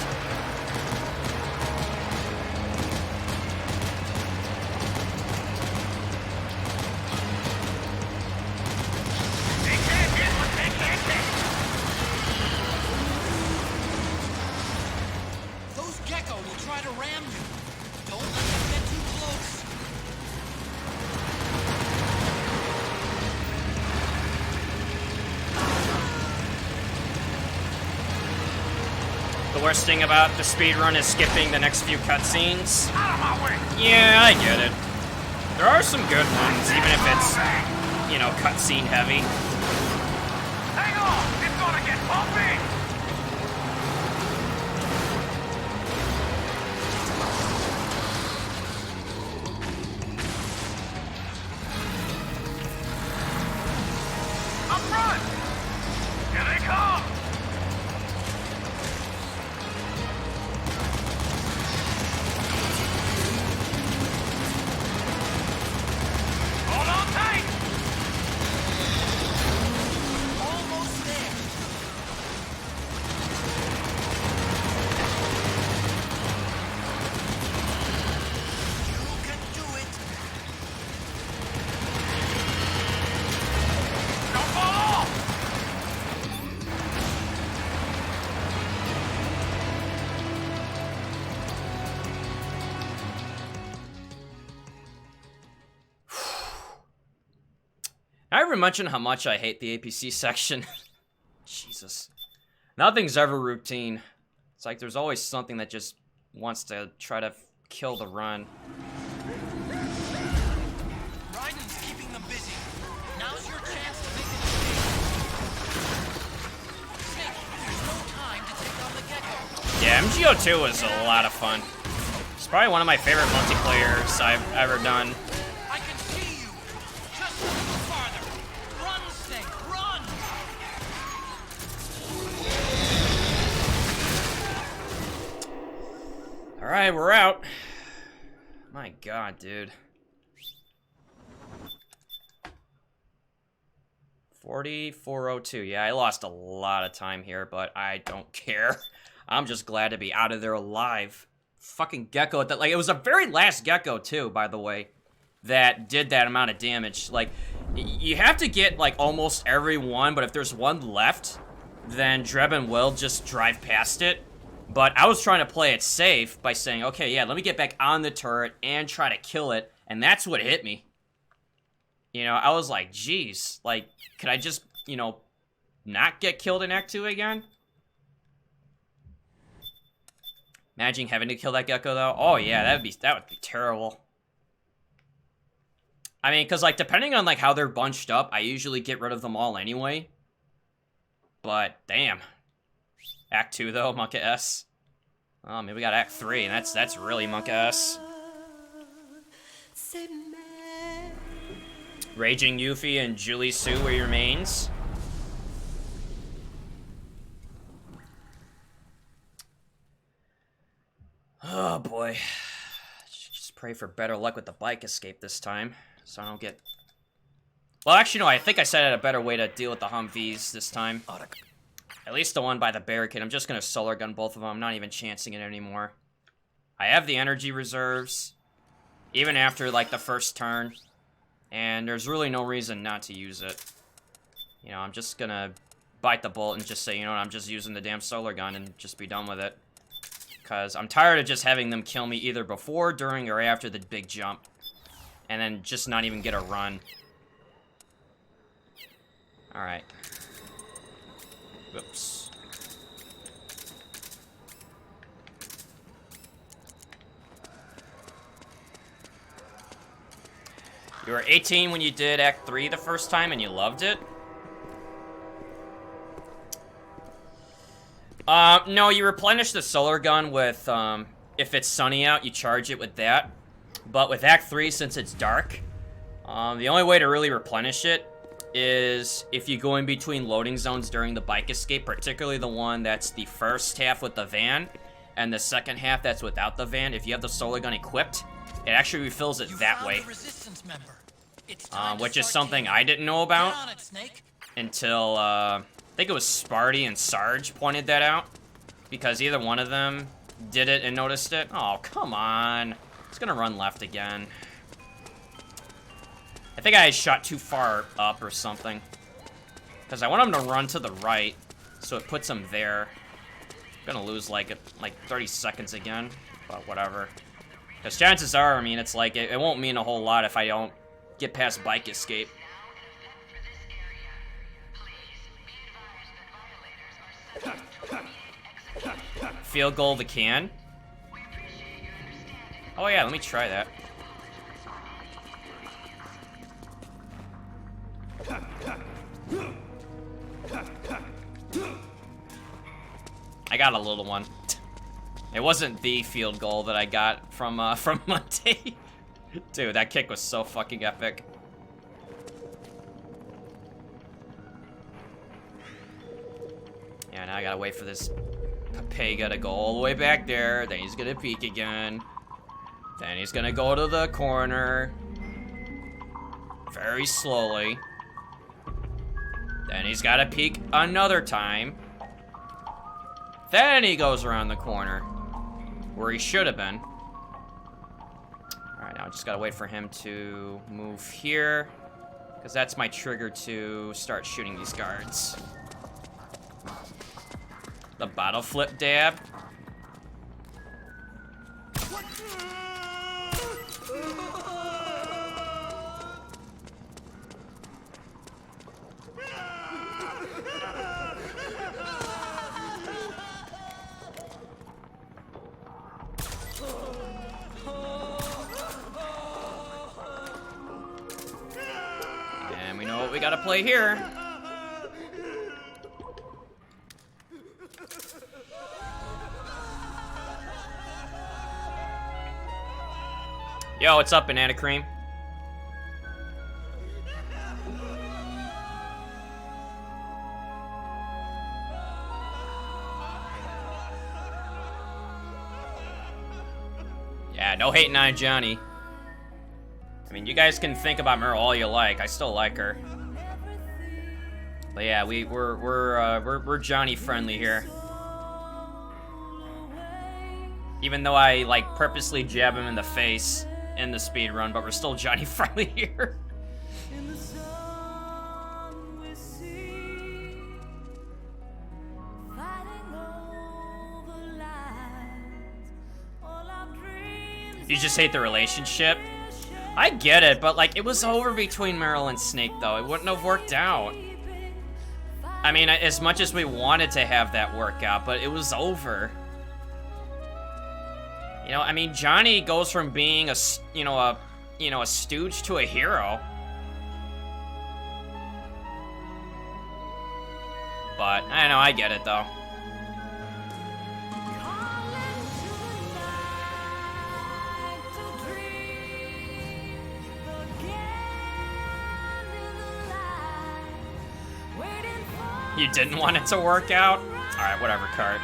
They can't get what they can't take! Those gecko will try to ram you. Don't let them get too close. The worst thing about the speedrun is skipping the next few cutscenes. Out of my way! Yeah, I get it. There are some good ones, even if it's, you know, cutscene heavy. Hang on! It's gonna get bumpy! Up front! Here they come! Hold on tight! Almost there. You can do it. Don't fall off! I ever mention how much I hate the APC section? Jesus. Nothing's ever routine. It's like there's always something that just wants to try to kill the run. Raiden's keeping them busy. Now's your chance to make an escape. Snake, there's no time to take on the gecko. Yeah, MGO2 was a lot of fun. It's probably one of my favorite multiplayers I've ever done. I can see you. Just a little farther. Run, Snake, run! Alright, we're out. My god, dude. 4402. Yeah, I lost a lot of time here, but I don't care. I'm just glad to be out of there alive. Fucking gecko. Like, it was the very last gecko, too, by the way, that did that amount of damage. Like, you have to get, like, almost every one, but if there's one left, then Drebin will just drive past it. But I was trying to play it safe by saying, okay, yeah, let me get back on the turret and try to kill it, and that's what hit me. You know, I was like, geez, like, could I just, you know, not get killed in Act 2 again? Imagine having to kill that gecko, though. Oh, yeah, that would be terrible. I mean, because, like, depending on, like, how they're bunched up, I usually get rid of them all anyway. But, damn. Act 2, though, Monka S. Oh, maybe we got Act 3, and that's really monk-ass. Raging Yuffie and Julie Sue were your mains. Oh boy. Just pray for better luck with the bike escape this time, so I don't get... Well, actually, no, I think I said I had a better way to deal with the Humvees this time. At least the one by the barricade. I'm just gonna solar gun both of them. I'm not even chancing it anymore. I have the energy reserves, even after, like, the first turn. And there's really no reason not to use it. You know, I'm just gonna bite the bullet and just say, you know what, I'm just using the damn solar gun and just be done with it. Because I'm tired of just having them kill me either before, during, or after the big jump. And then just not even get a run. Alright. Whoops. You were 18 when you did Act 3 the first time and you loved it? No, you replenish the solar gun with, if it's sunny out, you charge it with that. But with Act 3, since it's dark, the only way to really replenish it is if you go in between loading zones during the bike escape, particularly the one that's the first half with the van, and the second half that's without the van. If you have the solar gun equipped, it actually refills it that way. Which is something I didn't know about until, I think it was Sparty and Sarge pointed that out. Because either one of them did it and noticed it. Oh, come on. It's gonna run left again. I think I shot too far up or something. Because I want him to run to the right, so it puts him there. I'm gonna lose like 30 seconds again, but whatever. Because chances are, I mean, it's like, it won't mean a whole lot if I don't get past bike escape. Field goal the can? Oh yeah, let me try that. I got a little one. It wasn't the field goal that I got from Monday. Dude, that kick was so fucking epic. Yeah, now I gotta wait for this Papega to go all the way back there. Then he's gonna peek again. Then he's gonna go to the corner. Very slowly. Then he's gotta peek another time. Then he goes around the corner. Where he should have been. Alright, now I just gotta wait for him to move here. Because that's my trigger to start shooting these guards. The bottle flip dab. And we know what we gotta play here. Yo, what's up, Banana Cream? Yeah, no hating on Johnny. I mean, you guys can think about Meryl all you like. I still like her. But yeah, we're Johnny friendly here. Even though I like purposely jab him in the face in the speed run, but we're still Johnny friendly here. You just hate the relationship? I get it, but like it was over between Meryl and Snake though. It wouldn't have worked out. I mean, as much as we wanted to have that work out, but it was over. You know, I mean, Johnny goes from being a stooge to a hero. But I don't know, I get it though. You didn't want it to work out? Alright, whatever, Kart.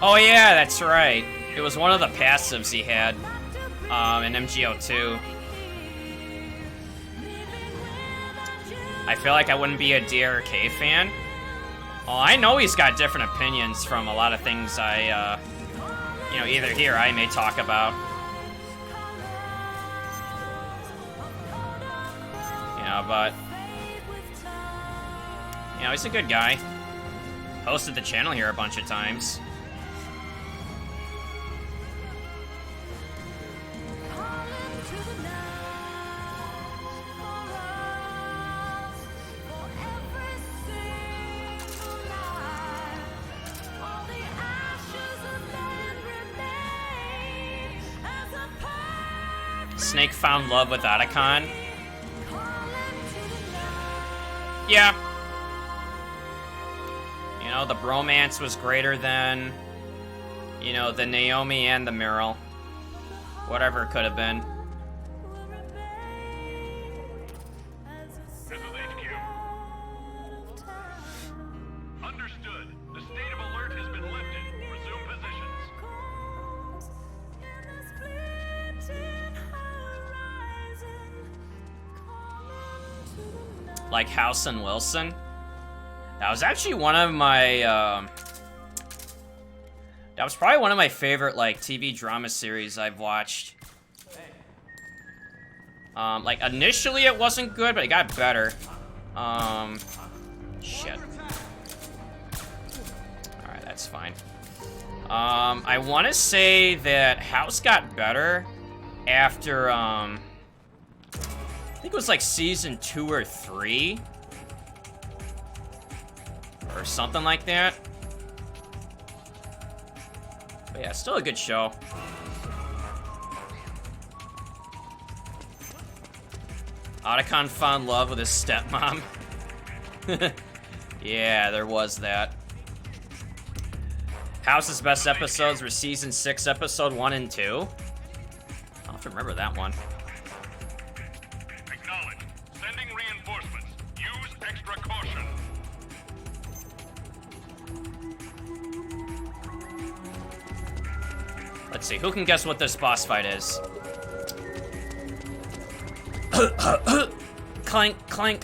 Oh yeah, that's right. It was one of the passives he had in MGO2. I feel like I wouldn't be a DRK fan. Well, I know he's got different opinions from a lot of things I, you know, either he or I may talk about. You know, but, you know, he's a good guy. Hosted the channel here a bunch of times. Snake found love with Otacon. Yeah. You know, the bromance was greater than, you know, the Naomi and the Meryl. Whatever it could have been. This is HQ. Understood. The state of alert has been lifted. Resume positions. Like House and Wilson. That was actually one of my, that was probably one of my favorite, like, TV drama series I've watched. Like, initially it wasn't good, but it got better. Shit. Alright, that's fine. I want to say that House got better after, I think it was like season 2 or 3. Or something like that. But yeah, still a good show. Otacon found love with his stepmom. Yeah, there was that. House's best episodes were season 6, episode 1 and 2. I'll have to remember that one. Acknowledge. Sending reinforcements. Use extra caution. Let's see, who can guess what this boss fight is? Clank, clank.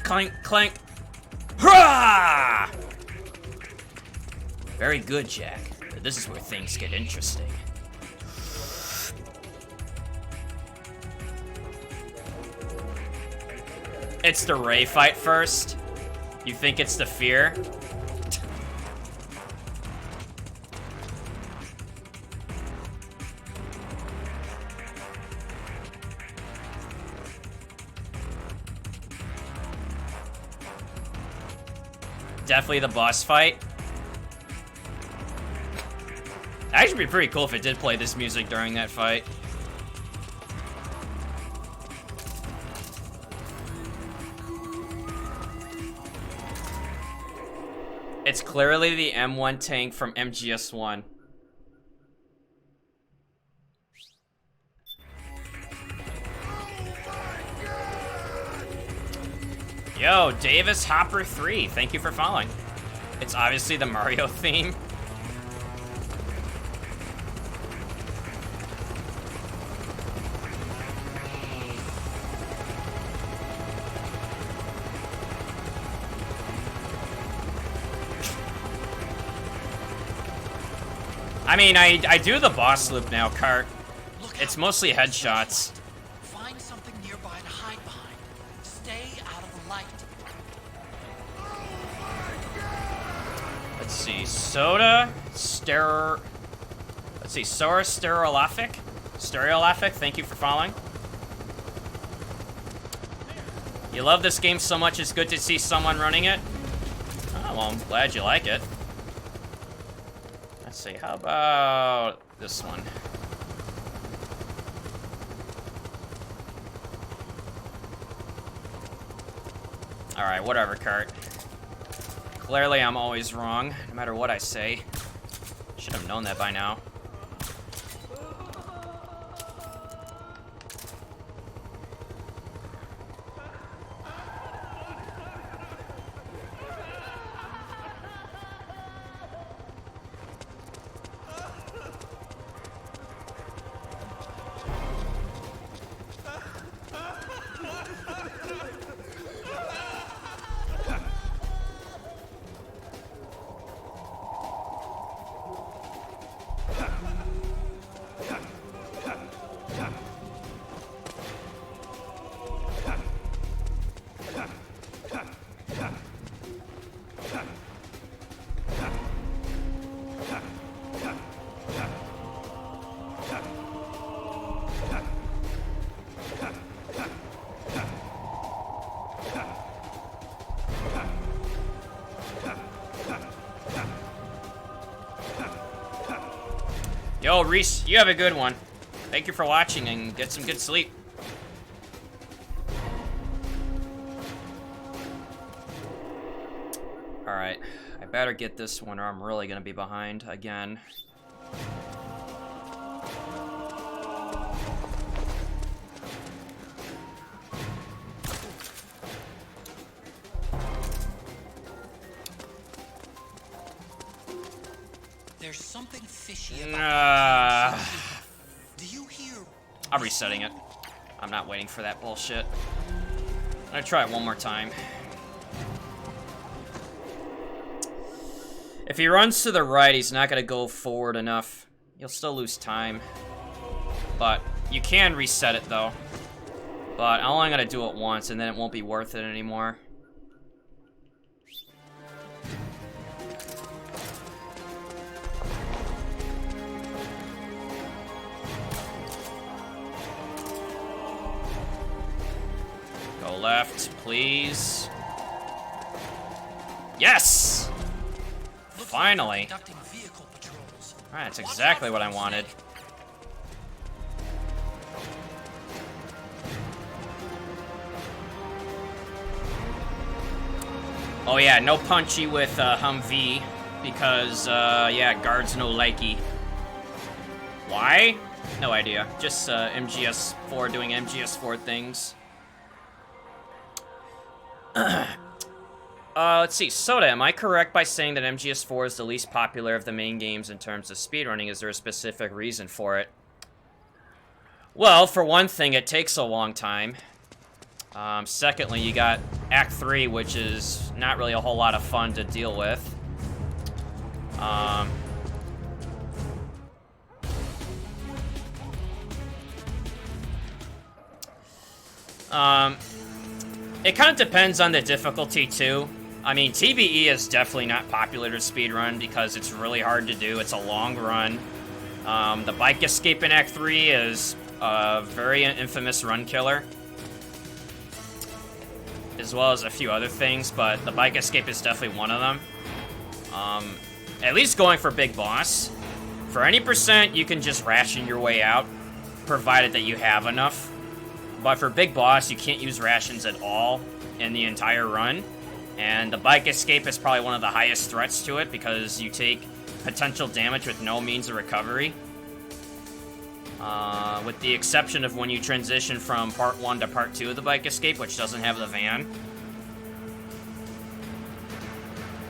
Clank, clank. Hurrah! Very good, Jack. But this is where things get interesting. It's the Ray fight first. You think it's the fear? Definitely the boss fight. Actually, be pretty cool if it did play this music during that fight. It's clearly the M1 tank from MGS1. Yo, Davis Hopper 3, thank you for following. It's obviously the Mario theme. I mean, I do the boss loop now, Kart. It's mostly headshots. Find something nearby to hide behind. Stay out of the light. Let's see, Soda, let's see, Sora Stereolaphic, thank you for following. You love this game so much, it's good to see someone running it. Oh, well, I'm glad you like it. Let's see, how about this one? Alright, whatever, Kurt. Clearly I'm always wrong, no matter what I say. Should have known that by now. Yo, Reese, you have a good one. Thank you for watching and get some good sleep. Alright, I better get this one or I'm really gonna be behind again. There's something fishy about Do you hear? I'm resetting it. I'm not waiting for that bullshit. I'm gonna try it one more time. If he runs to the right, he's not gonna go forward enough. You'll still lose time. But you can reset it though. But I'm only gonna do it once and then it won't be worth it anymore. Go left, please. Yes! Finally. Alright, that's exactly what I wanted. Oh yeah, no punchy with Humvee, because, yeah, guards no likey. Why? No idea. Just MGS4 doing MGS4 things. Let's see. Soda, am I correct by saying that MGS4 is the least popular of the main games in terms of speedrunning? Is there a specific reason for it? Well, for one thing, it takes a long time. Secondly, you got Act 3, which is not really a whole lot of fun to deal with. It kind of depends on the difficulty, too. I mean, TBE is definitely not popular to speedrun because it's really hard to do. It's a long run. The bike escape in Act 3 is a very infamous run killer, as well as a few other things, but the bike escape is definitely one of them. At least going for Big Boss. For any percent, you can just ration your way out, provided that you have enough. But for Big Boss, you can't use rations at all in the entire run. And the bike escape is probably one of the highest threats to it because you take potential damage with no means of recovery. With the exception of when you transition from Part 1 to Part 2 of the bike escape, which doesn't have the van.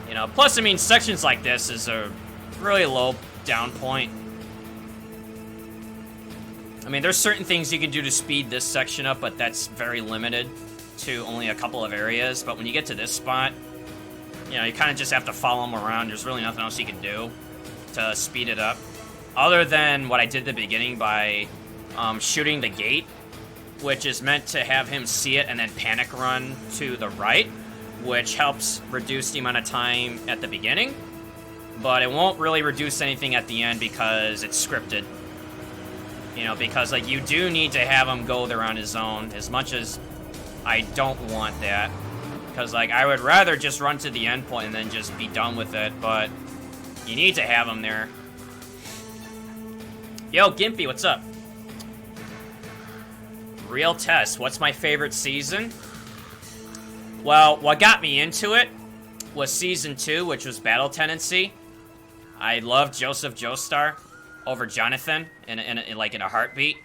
You know, plus, I mean, sections like this is a really low down point. I mean, there's certain things you can do to speed this section up, but that's very limited to only a couple of areas. But when you get to this spot, you know, you kind of just have to follow them around. There's really nothing else you can do to speed it up. Other than what I did at the beginning by shooting the gate, which is meant to have him see it and then panic run to the right, which helps reduce the amount of time at the beginning. But it won't really reduce anything at the end because it's scripted. You know, because, like, you do need to have him go there on his own, as much as I don't want that. Because, like, I would rather just run to the end point and then just be done with it, but you need to have him there. Yo, Gimpy, what's up? Real test, what's my favorite season? Well, what got me into it was Season 2, which was Battle Tendency. I loved Joseph Joestar over Jonathan in a heartbeat.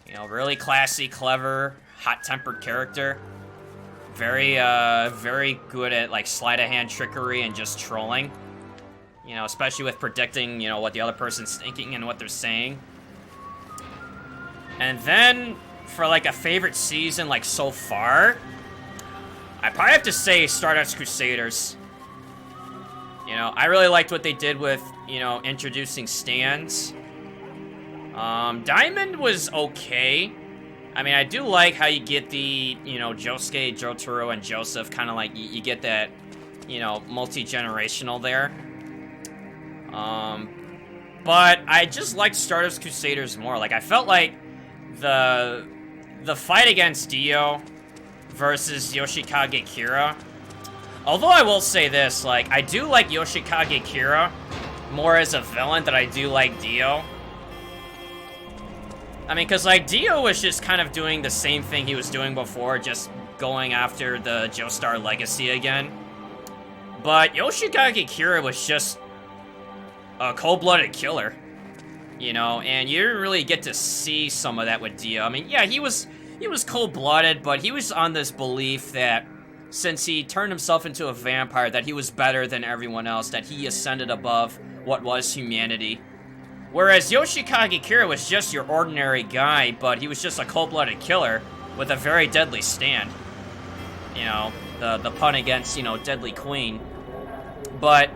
You know, really classy, clever, hot-tempered character. Very, very good at, like, sleight-of-hand trickery and just trolling. You know, especially with predicting, you know, what the other person's thinking and what they're saying. And then, for, like, a favorite season, like, so far, I probably have to say Stardust Crusaders. You know, I really liked what they did with, you know, introducing stands. Diamond was okay. I mean, I do like how you get the, you know, Josuke, Jotaro, and Joseph, kind of like, you get that, you know, multi-generational there. But I just liked Stardust Crusaders more. Like, I felt like the fight against Dio versus Yoshikage Kira. Although I will say this, like, I do like Yoshikage Kira more as a villain than I do like Dio. I mean, because, like, Dio was just kind of doing the same thing he was doing before, just going after the Joestar legacy again. But Yoshikage Kira was just a cold-blooded killer, you know, and you didn't really get to see some of that with Dio. I mean, yeah, he was cold-blooded, but he was on this belief that since he turned himself into a vampire, that he was better than everyone else, that he ascended above what was humanity. Whereas Yoshikage Kira was just your ordinary guy, but he was just a cold-blooded killer with a very deadly stand. You know, the pun against, you know, Deadly Queen. But,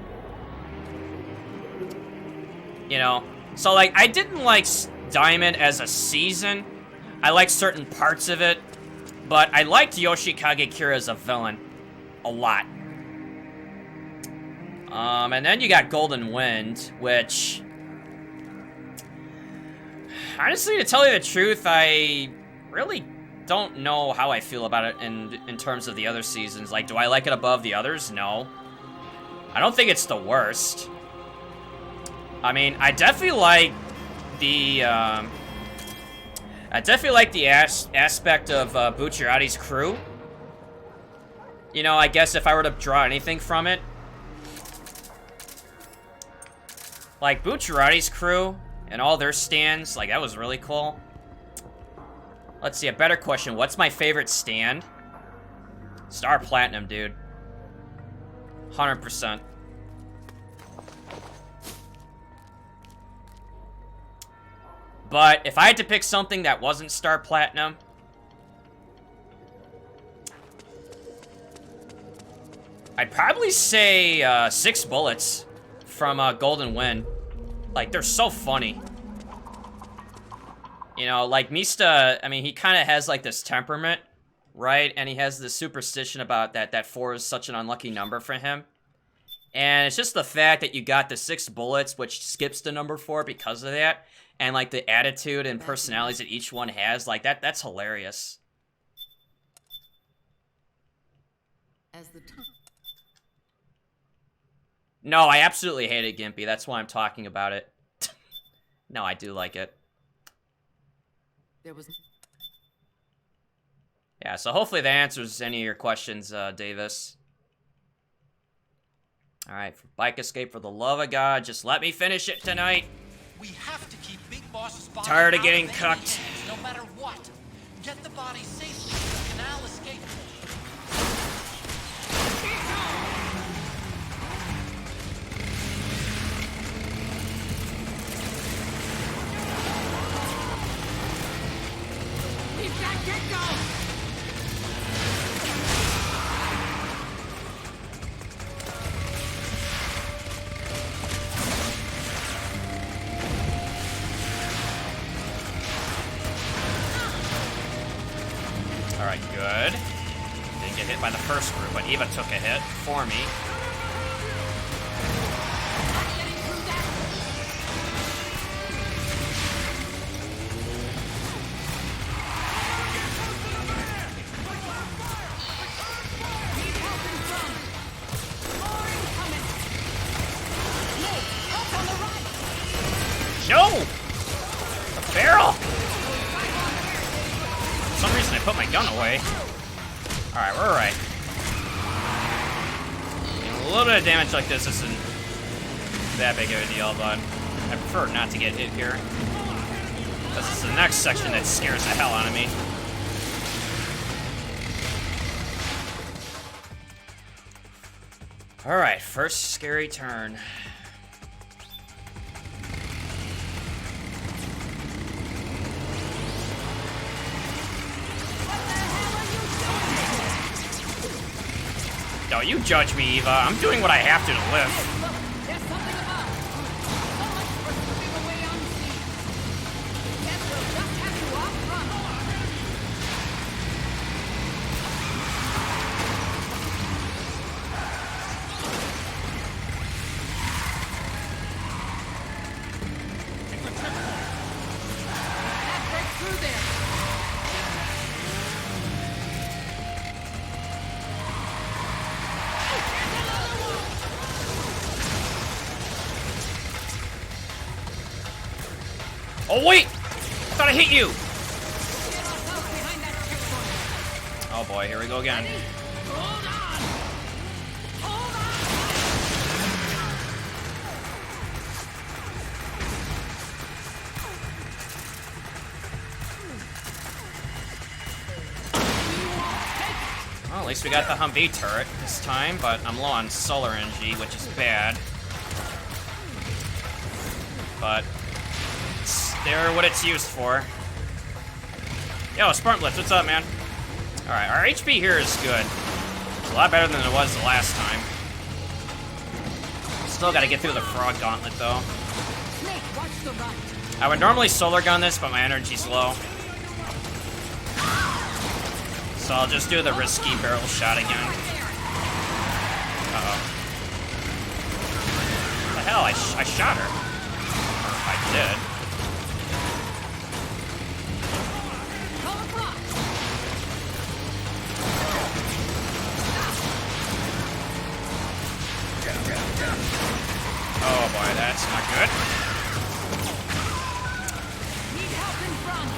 you know, so, like, I didn't like Diamond as a season. I liked certain parts of it, but I liked Yoshikage Kira as a villain a lot. And then you got Golden Wind, which... honestly, to tell you the truth, I really don't know how I feel about it in terms of the other seasons. Like, do I like it above the others? No. I don't think it's the worst. I mean, I definitely like the, aspect of Bucciarati's crew. You know, I guess if I were to draw anything from it, like, Bucciarati's crew and all their stands, like, that was really cool. Let's see, a better question. What's my favorite stand? Star Platinum, dude. 100%. But if I had to pick something that wasn't Star Platinum, I'd probably say 6 Bullets from Golden Wind. Like, they're so funny. You know, like, Mista, I mean, he kind of has, like, this temperament, right? And he has this superstition about that 4 is such an unlucky number for him. And it's just the fact that you got the 6 bullets, which skips the number 4 because of that. And, like, the attitude and personalities that each one has, like, that's hilarious. As the No, I absolutely hated Gimpy. That's why I'm talking about it. No, I do like it. there was Yeah, so hopefully that answers any of your questions, Davis. Alright, Bike Escape, for the love of God, just let me finish it tonight. We have to keep Big Boss's body Tired of out getting enemy cucked. hands, no matter what. Get the body safely to the canal escape port. keep that kick going. Alright, good. Didn't get hit by the first group, but Eva took a hit for me. Getting through that. Need help in front. More incoming. No, help on the right. Joe! The barrel! For some reason I put my gun away. Alright, we're alright. A little bit of damage like this isn't that big of a deal, but I prefer not to get hit here. This is the next section that scares the hell out of me. Alright, first scary turn. Don't you judge me, Eva. I'm doing what I have to live. Look, there's something above. So much for slipping away unseen. Guess we'll just have to outrun. That breaks through there. Oh, wait! I thought I hit you! Get ourselves behind that checkpoint. Oh boy, here we go again. Hold on. Hold Well, at least we got the Humvee turret this time, but I'm low on solar energy, which is bad. But it's there what it's used for. Yo, Spartan Blitz, what's up, man? Alright, our HP here is good. It's a lot better than it was the last time. Still gotta get through the frog gauntlet, though. Snake, watch the right. I would normally solar gun this, but my energy's low. So I'll just do the risky barrel shot again. Uh-oh. What the hell? I shot her. Or I did. Call a block. Oh boy, that's not good. Need help in front.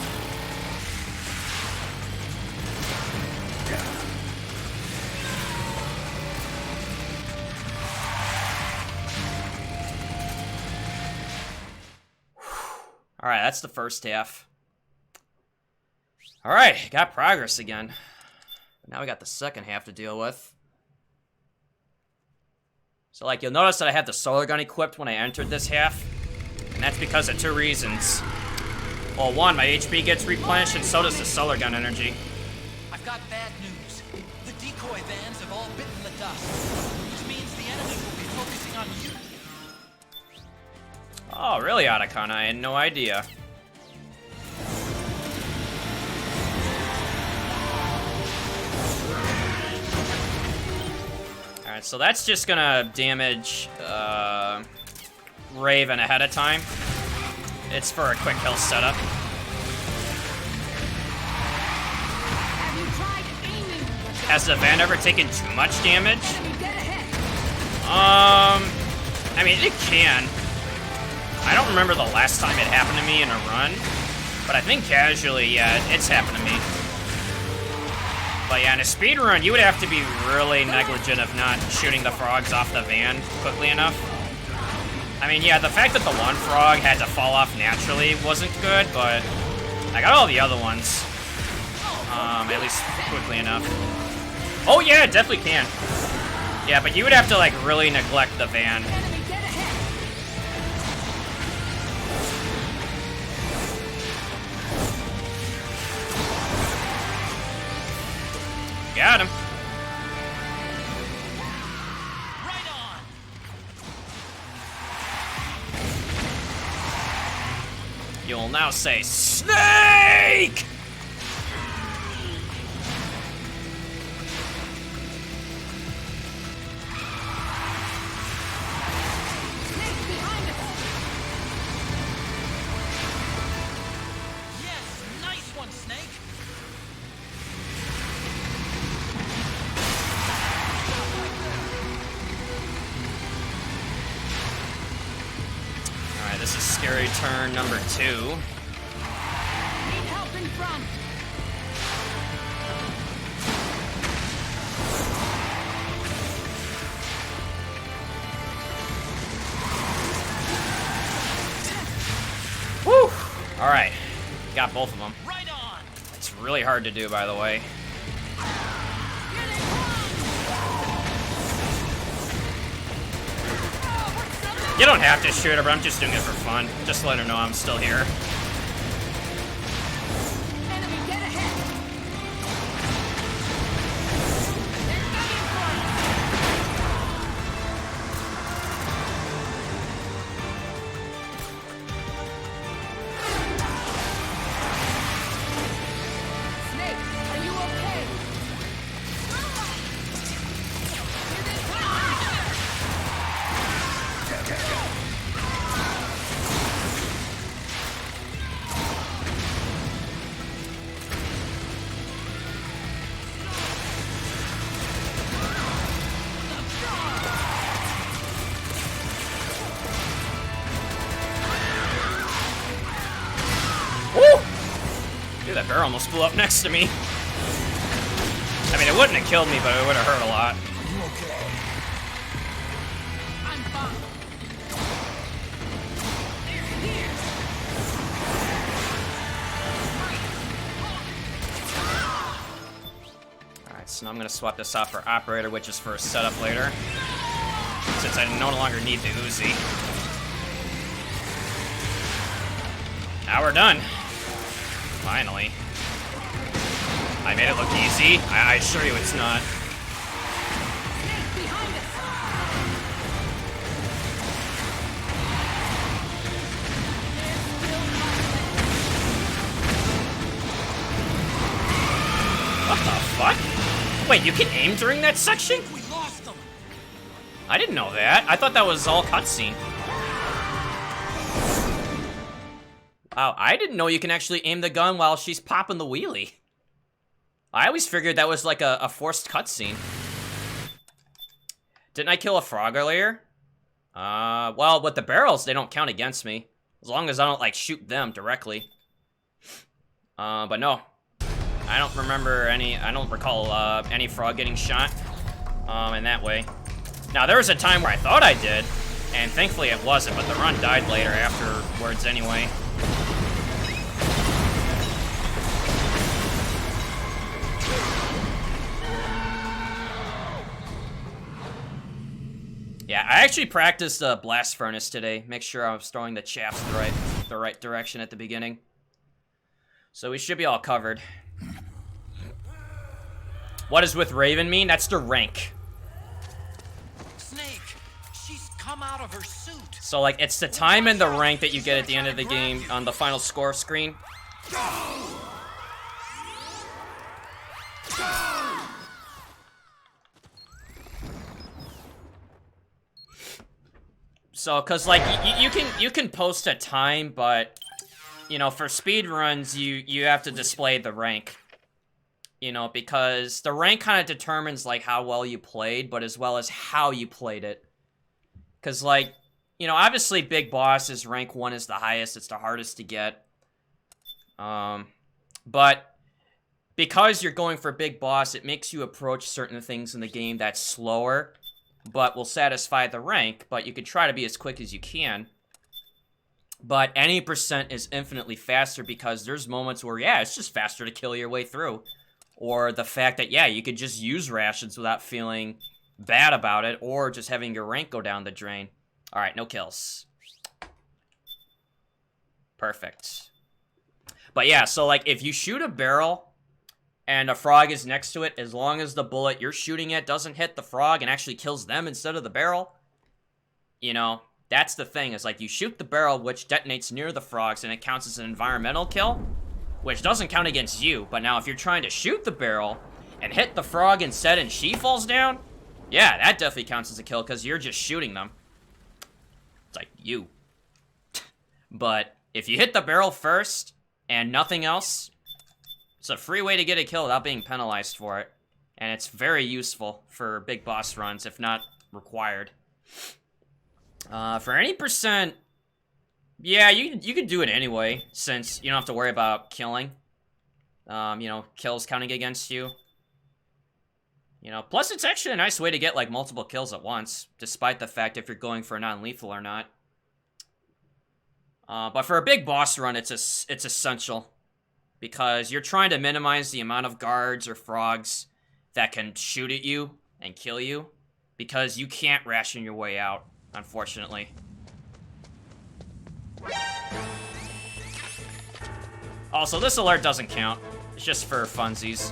Alright, that's the first half. Alright, got progress again. Now we got the second half to deal with. So, like, you'll notice that I had the solar gun equipped when I entered this half. And that's because of two reasons. Well, one, my HP gets replenished, and so does the solar gun energy. I've got bad news. The decoy vans have all bitten the dust, which means the enemy will be focusing on you. Oh, really, Otacon? I had no idea. Alright, so that's just gonna damage Raven ahead of time. It's for a quick kill setup. Have you tried aiming? Has the van ever taken too much damage? Enemy dead ahead. I mean, it can. I don't remember the last time it happened to me in a run, but I think casually, yeah, it's happened to me. But yeah, in a speedrun, you would have to be really negligent of not shooting the frogs off the van quickly enough. I mean, yeah, the fact that the one frog had to fall off naturally wasn't good, but I got all the other ones. At least quickly enough. Oh yeah, it definitely can. Yeah, but you would have to, like, really neglect the van. Enemy dead ahead. Got him. Right on! You'll now say, Snake! Snake behind us. Yes, nice one, Snake! Alright, this is scary turn number 2. Need help in front. Woo! Alright, got both of them. Right on! It's really hard to do, by the way. Here they come. Oh, what's the matter? You don't have to shoot her, but I'm just doing it for fun. Just to let her know I'm still here. Enemy dead ahead. They're coming for us. Snake, are you okay? Here they come. barrel almost blew up next to me. I mean, it wouldn't have killed me, but it would have hurt a lot. You okay? I'm fine. Alright, so now I'm gonna swap this out for operator, which is for a setup later. Since I no longer need the Uzi. Now we're done. Finally. I made it look easy. I assure you it's not. Behind us. What the fuck? Wait, you can aim during that section? We lost them. I didn't know that. I thought that was all cutscene. Wow, I didn't know you can actually aim the gun while she's popping the wheelie. I always figured that was like a forced cutscene. Didn't I kill a frog earlier? Well, with the barrels, they don't count against me. As long as I don't, like, shoot them directly. But no. I don't remember I don't recall, any frog getting shot, in that way. Now, there was a time where I thought I did, and thankfully it wasn't, but the run died later afterwards anyway. Yeah, I actually practiced the blast furnace today. Make sure I was throwing the chaff the right direction at the beginning. So we should be all covered. What does with Raven mean? That's the rank. Snake, she's come out of her suit. So, like, it's the time and the rank that you get at the end of the game on the final score screen. So, cause like you can post a time, but you know, for speed runs, you have to display the rank. You know, because the rank kind of determines like how well you played, but as well as how you played it. Cause like, you know, obviously Big Boss is rank 1 is the highest, it's the hardest to get. But because you're going for Big Boss, it makes you approach certain things in the game that's slower, but will satisfy the rank, but you can try to be as quick as you can. But any percent is infinitely faster because there's moments where, yeah, it's just faster to kill your way through. Or the fact that, yeah, you could just use rations without feeling bad about it, or just having your rank go down the drain. Alright, no kills. Perfect. But yeah, so like, if you shoot a barrel and a frog is next to it, as long as the bullet you're shooting at doesn't hit the frog and actually kills them instead of the barrel, you know, that's the thing, is like, you shoot the barrel, which detonates near the frogs, and it counts as an environmental kill, which doesn't count against you. But now if you're trying to shoot the barrel and hit the frog instead and she falls down, yeah, that definitely counts as a kill because you're just shooting them. It's like, you. But if you hit the barrel first and nothing else, it's a free way to get a kill without being penalized for it. And it's very useful for Big Boss runs, if not required. For any percent, yeah, you can do it anyway, since you don't have to worry about killing. You know, kills counting against you. You know, plus it's actually a nice way to get, like, multiple kills at once, despite the fact if you're going for non-lethal or not. But for a Big Boss run, it's essential. Because you're trying to minimize the amount of guards or frogs that can shoot at you and kill you. Because you can't ration your way out, unfortunately. Also, this alert doesn't count. It's just for funsies.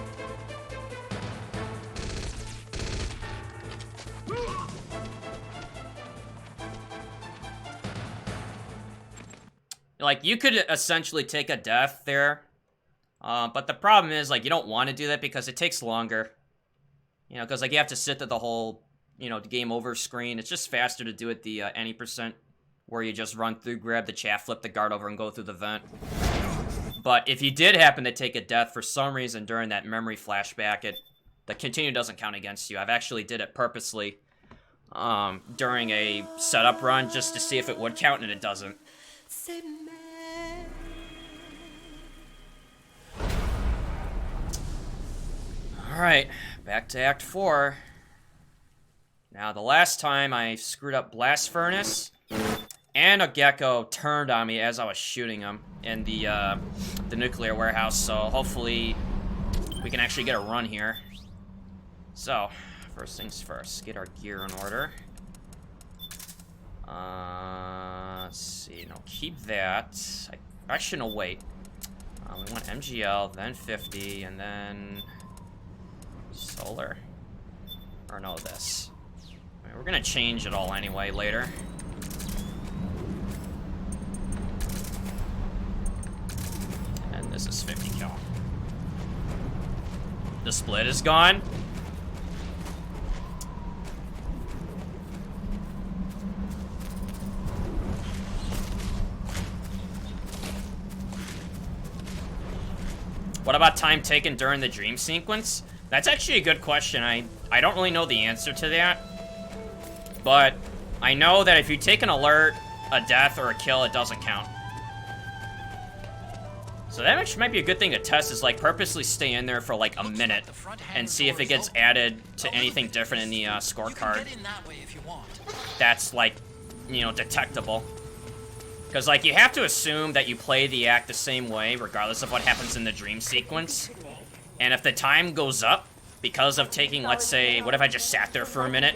Like, you could essentially take a death there. But the problem is, like, you don't want to do that because it takes longer. You know, because, like, you have to sit through the whole, you know, game over screen. It's just faster to do it the any percent, where you just run through, grab the chaff, flip the guard over, and go through the vent. But if you did happen to take a death for some reason during that memory flashback, the continue doesn't count against you. I've actually did it purposely during a setup run just to see if it would count, and it doesn't. Alright, back to Act 4. Now, the last time I screwed up Blast Furnace, and a gecko turned on me as I was shooting him in the nuclear warehouse, so hopefully we can actually get a run here. So, first things first, get our gear in order. Let's see, no, keep that. Actually, no, wait. We want MGL, then 50, and then solar. Or no, this. I mean, we're gonna change it all anyway later. And this is 50 cal. The split is gone. What about time taken during the dream sequence? That's actually a good question. I don't really know the answer to that. But I know that if you take an alert, a death, or a kill, it doesn't count. So that actually might be a good thing to test, is like purposely stay in there for like a minute and see if it gets added to anything different in the scorecard. That's like, you know, detectable. Because, like, you have to assume that you play the act the same way, regardless of what happens in the dream sequence. And if the time goes up because of taking, let's say, what if I just sat there for a minute,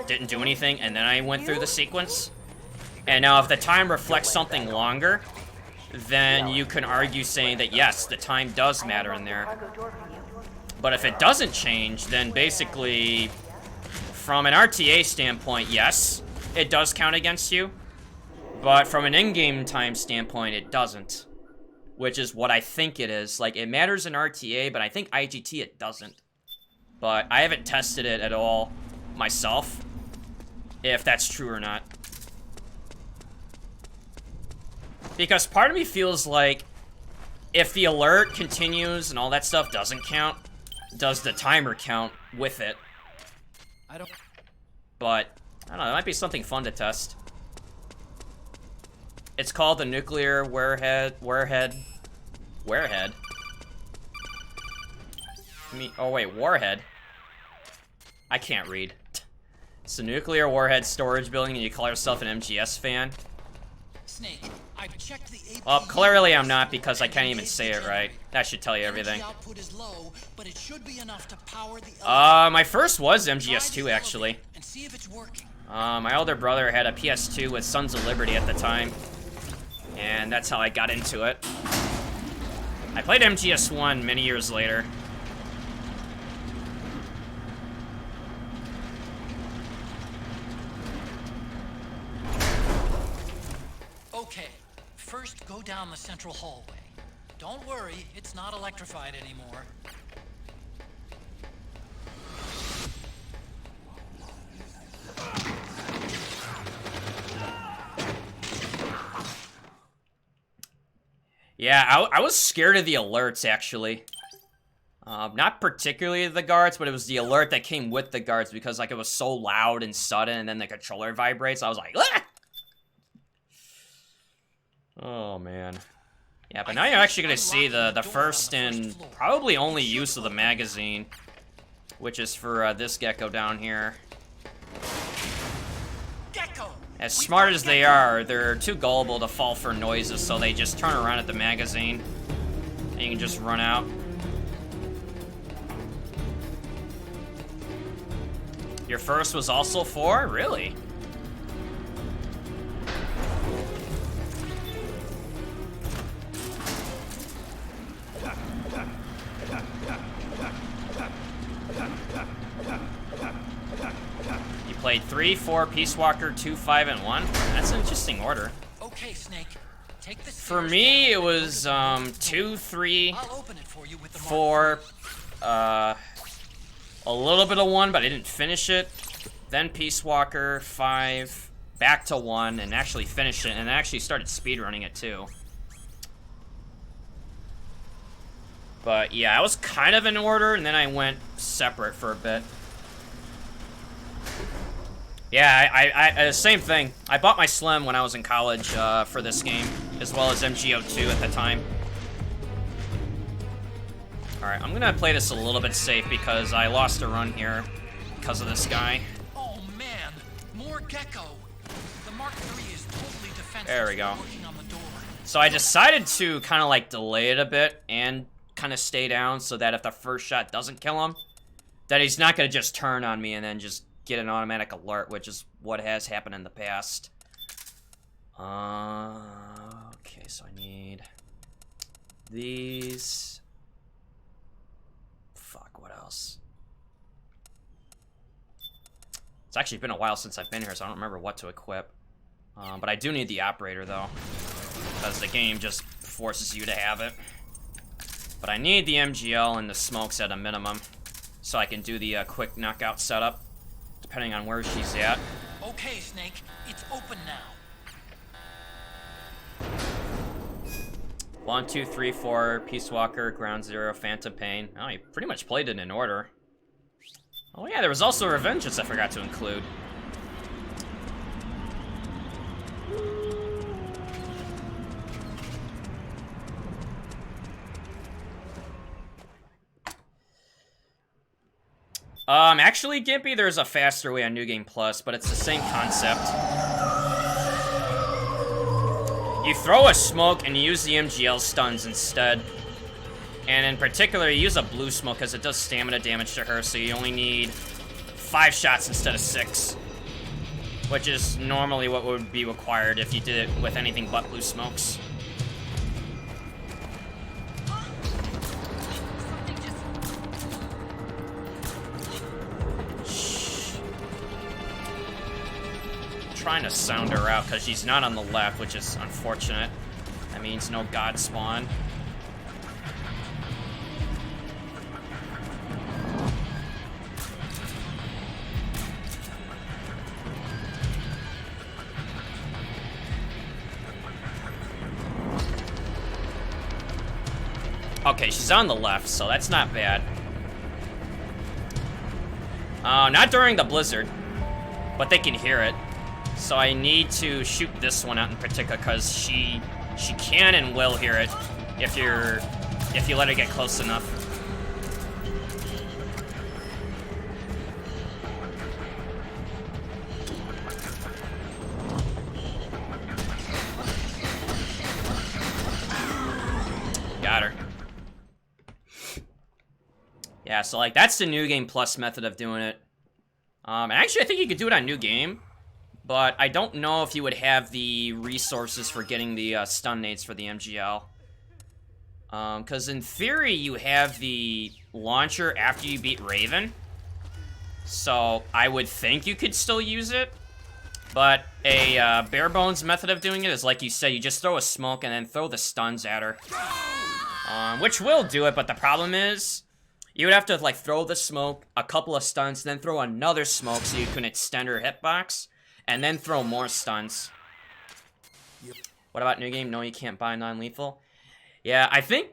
didn't do anything, and then I went through the sequence? And now if the time reflects something longer, then you can argue saying that, yes, the time does matter in there. But if it doesn't change, then basically, from an RTA standpoint, yes, it does count against you. But from an in-game time standpoint, it doesn't. Which is what I think it is. Like, it matters in RTA, but I think IGT it doesn't. But I haven't tested it at all myself, if that's true or not. Because part of me feels like, if the alert continues and all that stuff doesn't count, does the timer count with it? But, I don't know, that might be something fun to test. It's called the nuclear warhead. Oh wait, warhead. I can't read. It's a nuclear warhead storage building, and you call yourself an MGS fan. Snake, I've checked the AP. Well, clearly I'm not, because I can't even say it right. That should tell you everything. Output is low, but it should be enough to power the my first was MGS2 actually. And see if it's working. My older brother had a PS2 with Sons of Liberty at the time. And that's how I got into it. I played MGS1 many years later. Okay, first go down the central hallway. Don't worry, it's not electrified anymore. Yeah, I was scared of the alerts, actually. Not particularly the guards, but it was the alert that came with the guards, because, like, it was so loud and sudden, and then the controller vibrates. I was like, ah! Oh, man. Yeah, but now you're actually going to see the first and probably only use of the magazine, which is for this gecko down here. As smart as they are, they're too gullible to fall for noises, so they just turn around at the magazine, and you can just run out. Your first was also 4? Really? Played 3, 4, Peace Walker, 2, 5, and 1. That's an interesting order. Okay, Snake. Take the For me, it was 2, 3, 4, a little bit of 1, but I didn't finish it. Then Peace Walker, 5, back to 1, and actually finished it, and I actually started speedrunning it too. But yeah, I was kind of in order, and then I went separate for a bit. Yeah, I same thing. I bought my Slim when I was in college for this game, as well as MGO2 at the time. Alright, I'm gonna play this a little bit safe because I lost a run here because of this guy. Oh man, more gecko. The Mark III is totally defensive. There we go. Working on the door. So I decided to kind of like delay it a bit and kind of stay down so that if the first shot doesn't kill him, that he's not gonna just turn on me and then just get an automatic alert, which is what has happened in the past. Okay, so I need these. Fuck, what else? It's actually been a while since I've been here, so I don't remember what to equip. But I do need the operator, though, because the game just forces you to have it. But I need the MGL and the smokes at a minimum, so I can do the quick knockout setup, depending on where she's at. Okay, Snake, it's open now. 1, 2, 3, 4, Peace Walker, Ground Zero, Phantom Pain. Oh, you pretty much played it in order. Oh yeah, there was also Revengeance I forgot to include. Actually, Gimpy, there's a faster way on New Game Plus, but it's the same concept. You throw a smoke and you use the MGL stuns instead. And in particular, you use a blue smoke because it does stamina damage to her, so you only need 5 shots instead of 6. Which is normally what would be required if you did it with anything but blue smokes. Trying to sound her out because she's not on the left, which is unfortunate. That means no god spawn. Okay, she's on the left, so that's not bad. Not during the blizzard, but they can hear it. So I need to shoot this one out in particular because she can and will hear it if you let her get close enough. Got her. Yeah, so like that's the New Game Plus method of doing it. And actually I think you could do it on New Game. But I don't know if you would have the resources for getting the stun nades for the MGL. Because in theory, you have the launcher after you beat Raven. So I would think you could still use it. But a bare bones method of doing it is, like you said, you just throw a smoke and then throw the stuns at her. Which will do it, but the problem is, you would have to like throw the smoke, a couple of stuns, then throw another smoke so you can extend her hitbox. And then throw more stuns. Yep. What about New Game? No, you can't buy non-lethal. Yeah, I think...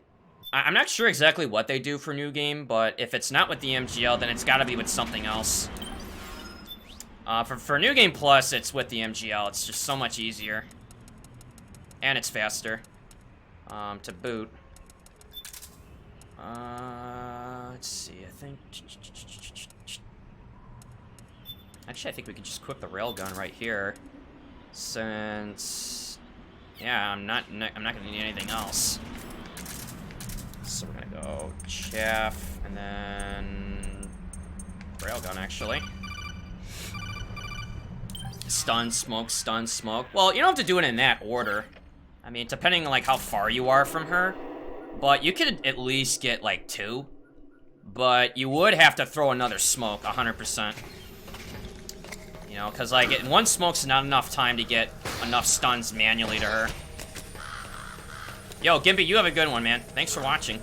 I'm not sure exactly what they do for New Game, but if it's not with the MGL, then it's gotta be with something else. For New Game Plus, it's with the MGL. It's just so much easier. And it's faster. To boot. Let's see, I think... Actually, I think we could just equip the railgun right here, since, yeah, I'm not gonna need anything else. So we're gonna go chaff and then railgun. Actually, stun, smoke, stun, smoke. Well, you don't have to do it in that order. I mean, depending on like how far you are from her, but you could at least get like 2. But you would have to throw another smoke, 100%. You know, because, like, one smoke's not enough time to get enough stuns manually to her. Yo, Gimpy, you have a good one, man. Thanks for watching.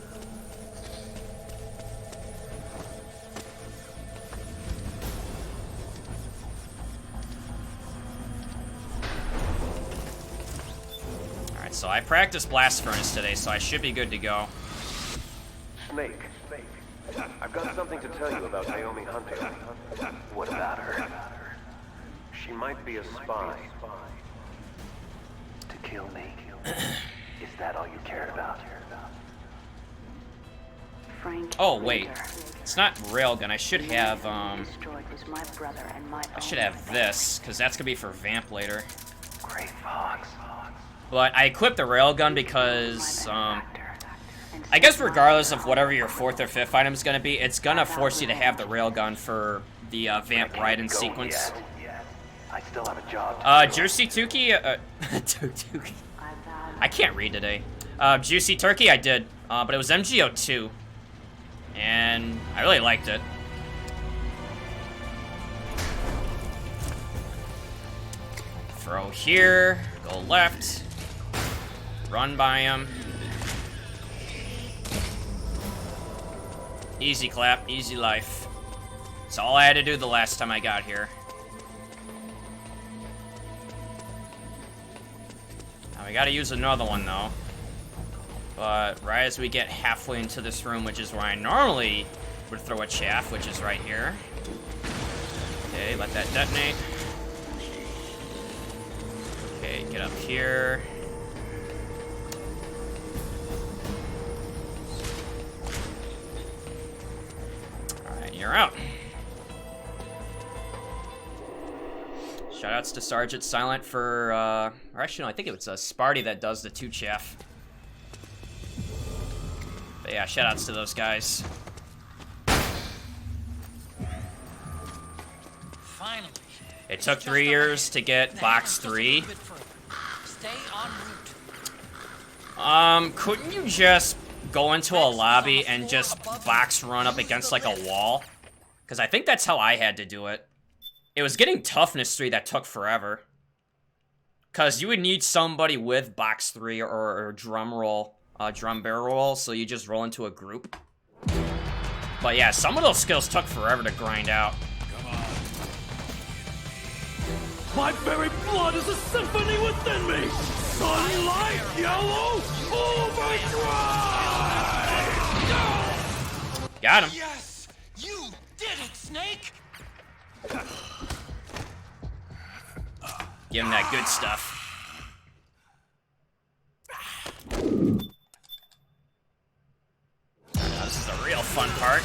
Alright, so I practiced Blast Furnace today, so I should be good to go. Snake, I've got something to tell you about Naomi Hunter. What about her? She might be a spy. To kill me? Is that all you cared about? Oh, wait. It's not railgun. I should have, I should have this, because that's gonna be for Vamp later. Great Fox. But I equipped the railgun because, I guess regardless of whatever your 4th or 5th item is gonna be, it's gonna force you to have the railgun for the Vamp ride-in sequence. I still have a job. Juicy Tuki, Tuki. I can't read today. Juicy Turkey, I did, but it was MGO2. And I really liked it. Throw here, go left, run by him. Easy clap, easy life. That's all I had to do the last time I got here. Now we gotta use another one though. But right as we get halfway into this room, which is where I normally would throw a chaff, which is right here. Okay, let that detonate. Okay, get up here. Alright, you're out. Shoutouts to Sergeant Silent for, or actually no, I think it was Sparty that does the 2 chaff. But yeah, shoutouts to those guys. Finally. It took 3 years to get box 3. Stay en route. Couldn't you just go into a lobby and just box run up against like a wall? Because I think that's how I had to do it. It was getting toughness 3 that took forever. Because you would need somebody with box 3 or drum roll. Drum barrel roll, so you just roll into a group. But yeah, some of those skills took forever to grind out. Come on. My very blood is a symphony within me. Sunlight, yellow, overdrive. Got him. Yes! You did it, Snake! Give him that good stuff. This is the real fun part.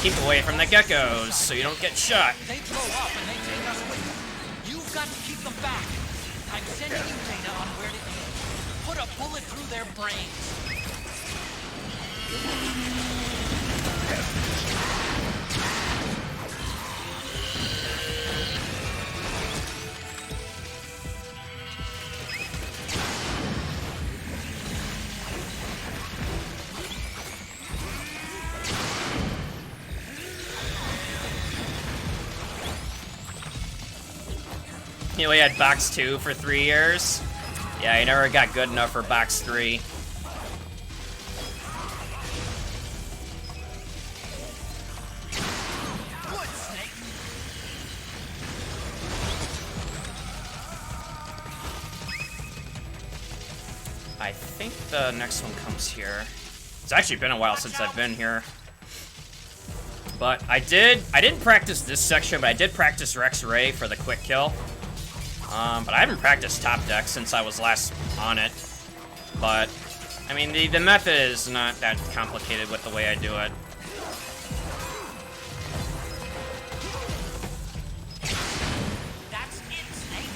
Keep away from the geckos so you don't get shot. They blow up and they take us with them. You've got to keep them back. I'm sending you data on where to aim. Put a bullet through their brains. He only had box 2 for 3 years. Yeah, he never got good enough for box 3. Good, Snake. I think the next one comes here. It's actually been a while since I've been here. But I didn't practice this section, but I did practice Rex Ray for the quick kill. But I haven't practiced top deck since I was last on it. But, I mean, the method is not that complicated with the way I do it. That's it, Snake.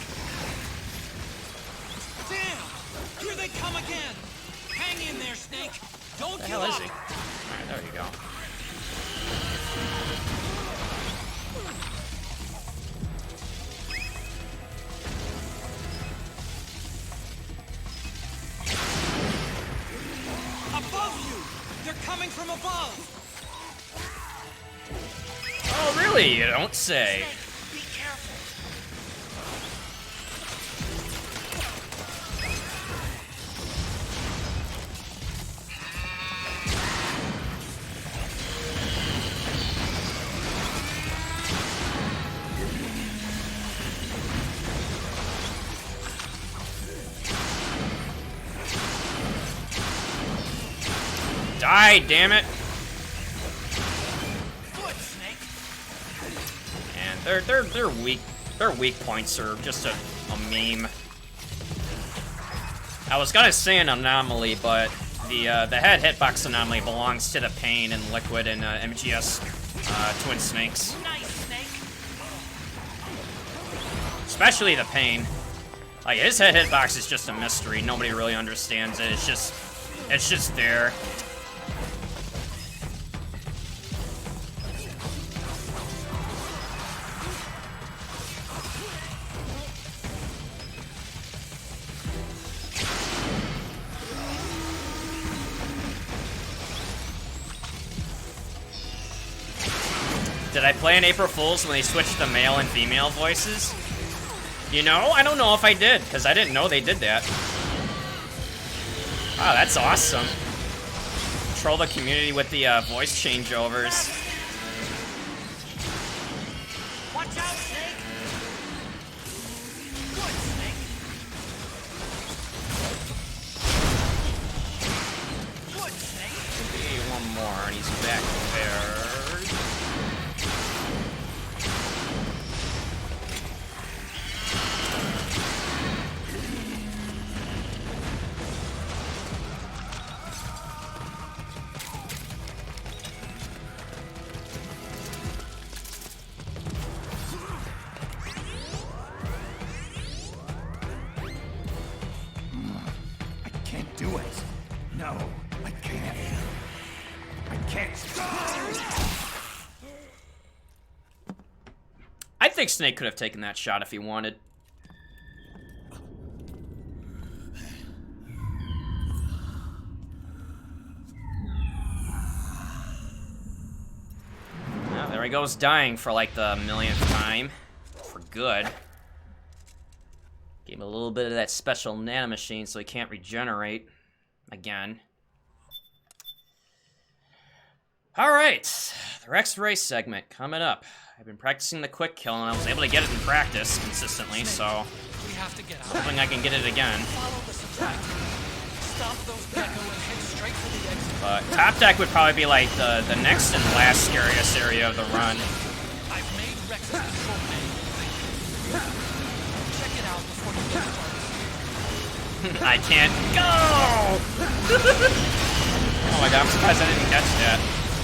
Damn! Here they come again! Hang in there, Snake! Don't What the give hell is up! he? Alright, there you go. Above you! They're coming from above! Oh, really? You don't say. Be careful! Die, damn it! Good, Snake! And they're weak. Their weak points are just a meme. I was gonna say an anomaly, but The head hitbox anomaly belongs to the Pain and Liquid and MGS Twin Snakes. Nice, Snake. Especially the Pain. Like, his head hitbox is just a mystery. Nobody really understands it. It's just there. Did I play on April Fool's when they switched the male and female voices? You know, I don't know if I did, because I didn't know they did that. Wow, that's awesome. Control the community with the voice changeovers. Watch out, Snake. Good, Snake. Good, Snake. Maybe one more, and he's back there. Do it. No, I can't. I can't. I think Snake could have taken that shot if he wanted. Oh, there he goes, dying for like the millionth time. For good. Gave him a little bit of that special nanomachine so he can't regenerate. Again. Alright, the Rex race segment coming up. I've been practicing the quick kill and I was able to get it in practice consistently, so We have to get out. hoping I can get it again. Follow this attack. Stop those gecko and head straight for the exit. But top deck would probably be like the next and last scariest area of the run. I've made Rex's control manual. Check it out before you get started. I can't go! Oh my god, I'm surprised I didn't catch that.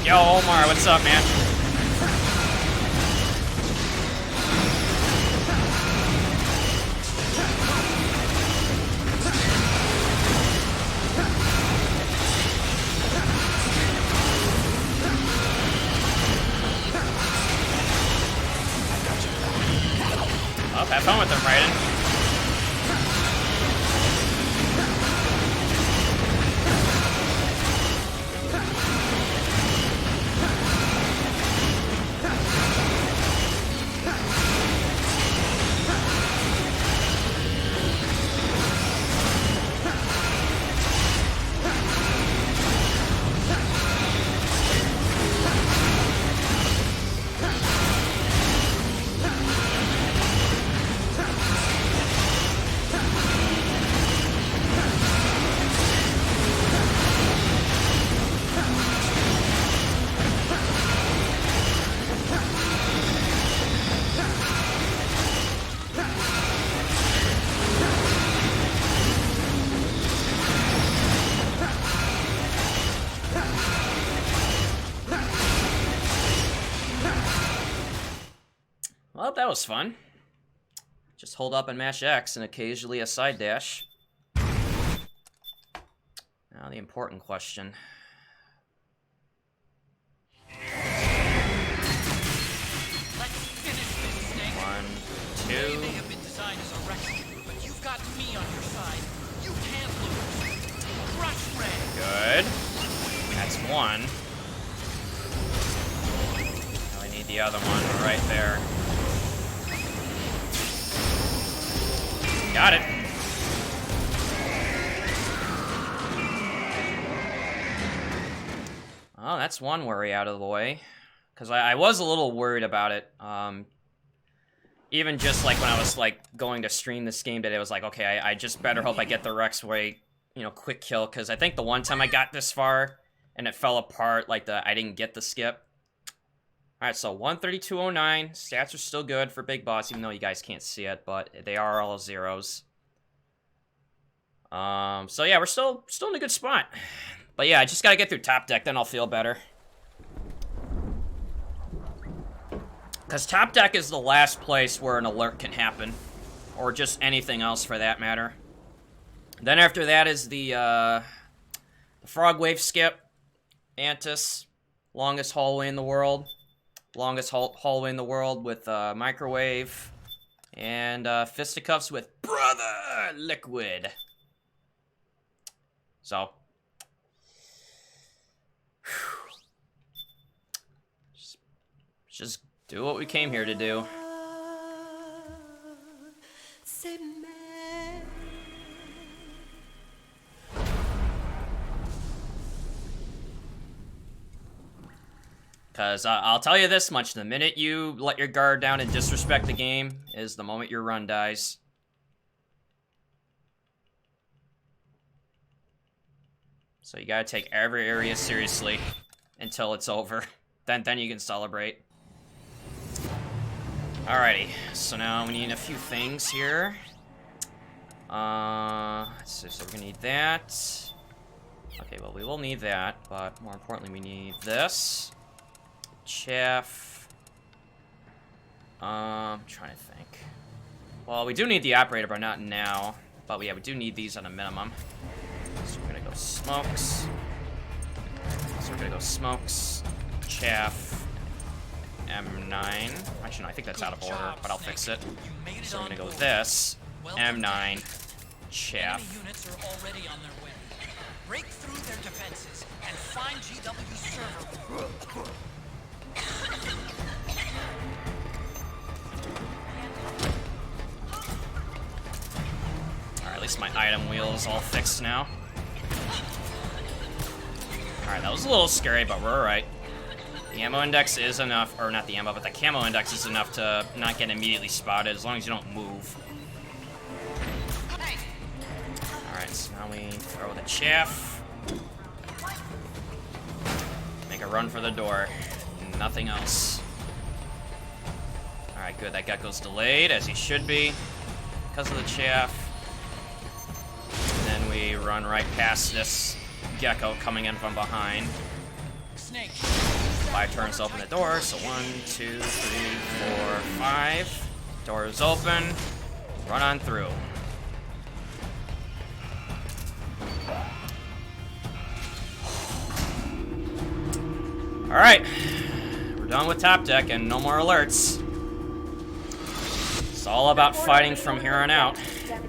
Yo, Omar, what's up, man? Oh, have fun with them, Raiden. Well, that was fun. Just hold up and mash X and occasionally a side dash. Now the important question. Let's finish this, Snake. 1, They 2. may have been designed as a Rex shooter, but you've got me on your side. You can't lose. Crush Ray. Good. That's one. Now we need the other one right there. Got it. Oh, that's one worry out of the way. Because I was a little worried about it. Even just like when I was like going to stream this game today, I was like, okay, I just better hope I get the Rex Way, you know, quick kill. Because I think the one time I got this far and it fell apart, like I didn't get the skip. Alright, so 132.09. Stats are still good for BigBoss, even though you guys can't see it, but they are all zeros. So yeah, we're still in a good spot. But yeah, I just gotta get through top deck, then I'll feel better. Because top deck is the last place where an alert can happen. Or just anything else for that matter. Then after that is the frog wave skip. Antis. Longest hallway in the world. Longest hallway in the world with microwave. And fisticuffs with Brother Liquid. So. Just do what we came here to do. Because I'll tell you this much, the minute you let your guard down and disrespect the game is the moment your run dies. So you gotta take every area seriously until it's over. Then you can celebrate. Alrighty, so now we need a few things here. Let's see, so we're gonna need that. Okay, well, we will need that, but more importantly, we need this. Chaff. I'm trying to think. Well, we do need the operator, but not now. But yeah, we do need these on a minimum. So we're gonna go smokes. Chaff. M9. Actually, no, I think that's out of order, but I'll fix it. So we're gonna go with this. M9. Chaff. Enemy units are already on their way. Break through their defenses and find GW's server. Alright, at least my item wheel is all fixed now. Alright, that was a little scary, but we're alright. The ammo index is enough, or not the ammo, but the camo index is enough to not get immediately spotted as long as you don't move. Alright, so now we throw the chaff. Make a run for the door. Nothing else. Alright, good. That gecko's delayed, as he should be, because of the chaff. And then we run right past this gecko coming in from behind. Snake. 5 turns to open the door, so 1, 2, 3, 4, 5. Door is open. Run on through. Alright. We're done with top deck and no more alerts. It's all about fighting from here on out.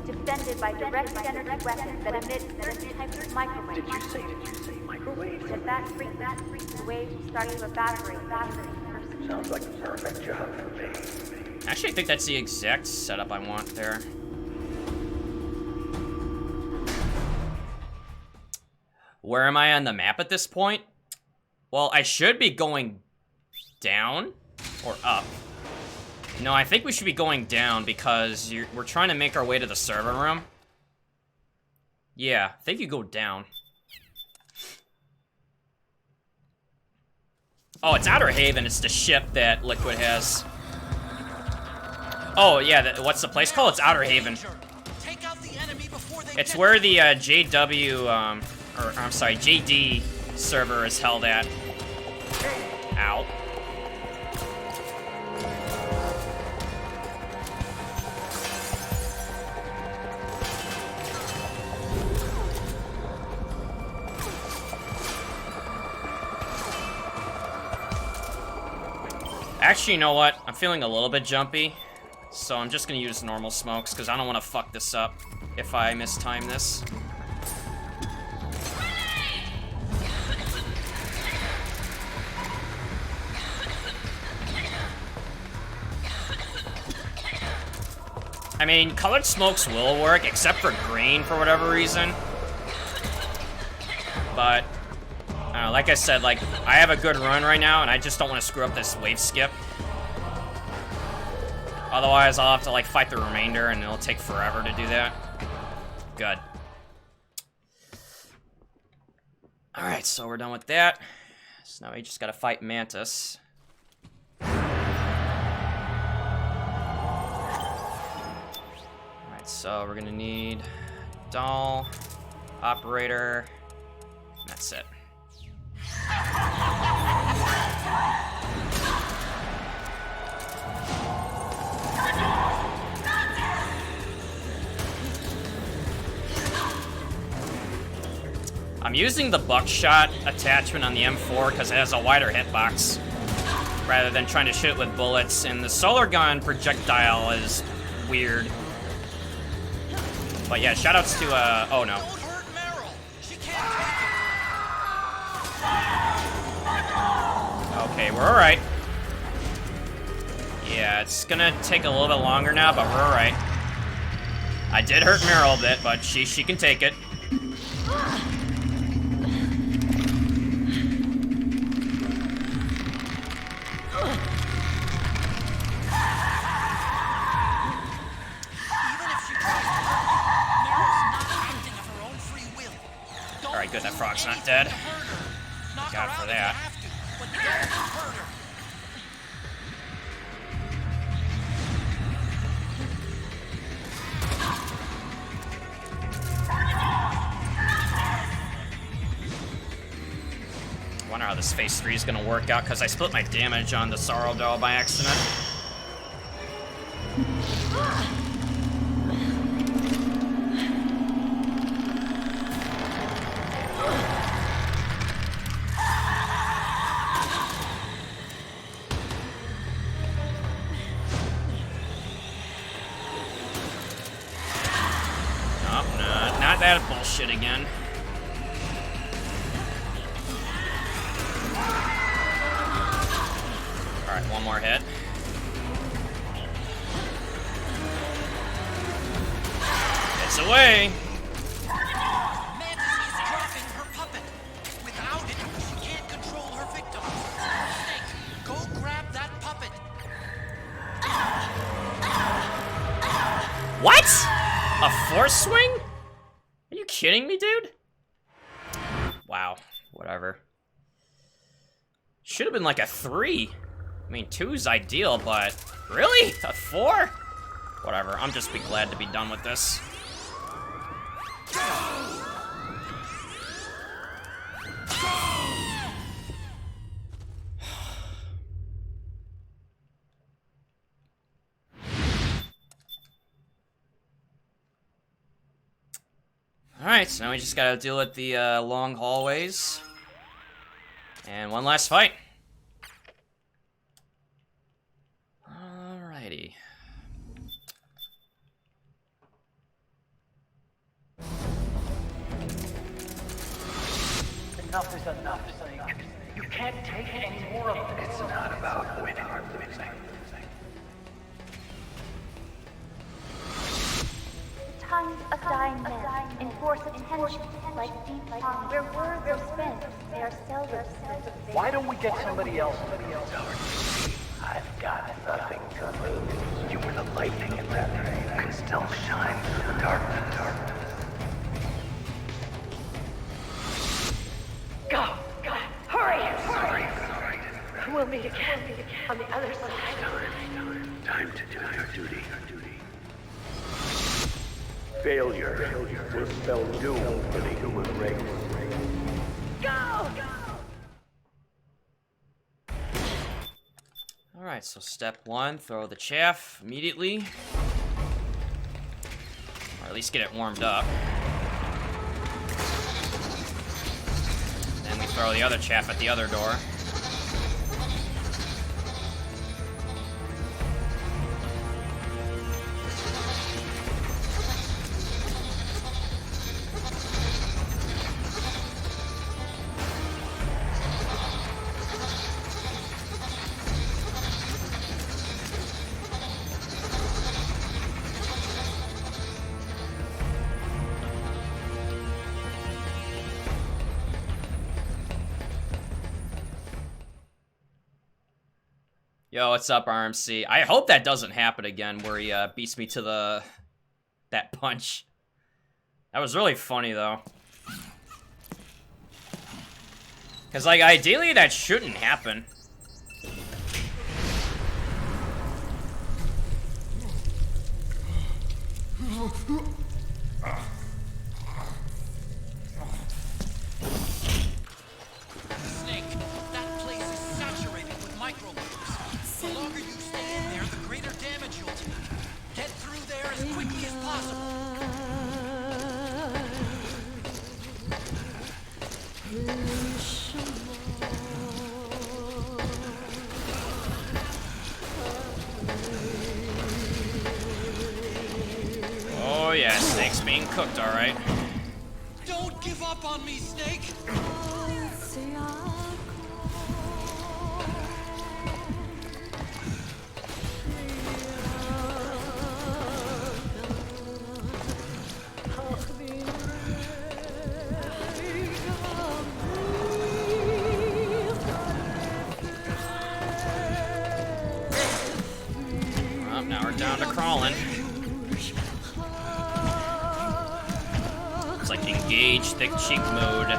Defended by direct energy weapons that emit certain types of microwaves. Did you say microwave? The fast frequency waves starting with battery. Sounds like the perfect job for me. Actually, I think that's the exact setup I want there. Where am I on the map at this point? Well, I should be going down or up. No, I think we should be going down because we're trying to make our way to the server room. Yeah, I think you go down. Oh, it's Outer Haven. It's the ship that Liquid has. Oh, yeah, what's the place called? It's Outer Haven. It's where the JW, or I'm sorry, JD server is held at. Ow. Actually, you know what? I'm feeling a little bit jumpy, so I'm just gonna use normal smokes, because I don't want to fuck this up if I mistime this. I mean, colored smokes will work, except for green for whatever reason. But, I don't know, like I said, like, I have a good run right now, and I just don't want to screw up this wave skip. Otherwise, I'll have to, like, fight the remainder, and it'll take forever to do that. Good. Alright, so we're done with that. So now we just gotta fight Mantis. So we're gonna need Doll, operator, that's it. I'm using the buckshot attachment on the M4 because it has a wider hitbox, rather than trying to shoot with bullets, and the solar gun projectile is weird. But yeah, shoutouts to, oh no. Don't hurt Meryl. She can't take it. Okay, we're alright. Yeah, it's gonna take a little bit longer now, but we're alright. I did hurt Meryl a bit, but she can take it. Alright, good, that frog's not dead. God for that. I wonder how this phase 3 is gonna work out, because I split my damage on the Sorrow Doll by accident. That bullshit again. Alright, one more hit. It's away! Mantis is dropping her puppet. Without it, she can't control her victim. Snake, go grab that puppet. What? A force swing? Are you kidding me, dude? Wow, whatever. Should have been like a 3. I mean, 2's ideal, but really? A 4? Whatever, I'm just be glad to be done with this. Alright, so now we just gotta deal with the long hallways. And one last fight. Alrighty. Enough is enough, Snake. You can't take any more of this. It's not about winning or losing. Tongues of dying men enforce attention like deep pond where words are spent. They are seldom spent. Why don't we get somebody else? I've got nothing to lose. You were the lightning in that rain. You can still shine through the darkness. Go! Hurry! Sorry. We'll meet again on the other side. Time to do your duty. Failure will spell doom for the human race. Go! Alright, so step 1, throw the chaff immediately. Or at least get it warmed up. Then we throw the other chaff at the other door. Yo, what's up, RMC? I hope that doesn't happen again, where he beats me to that punch. That was really funny, though. Because, like, ideally that shouldn't happen. Yeah, Snake's being cooked, alright. Don't give up on me, Snake! Oh, now we're down to crawling. It's like engage thick cheek mode.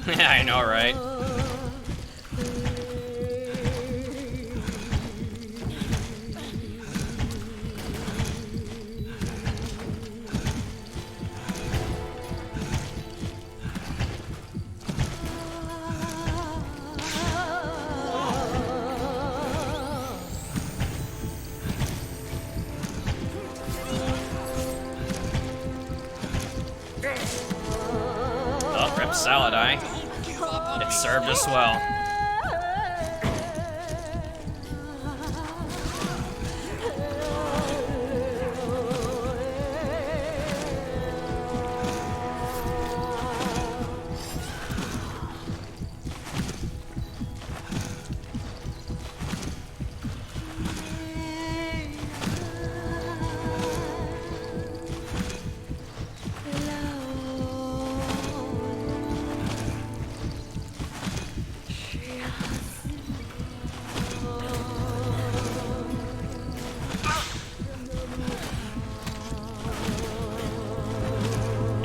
Yeah, I know, right? Oh, rip salad eye. It served us well.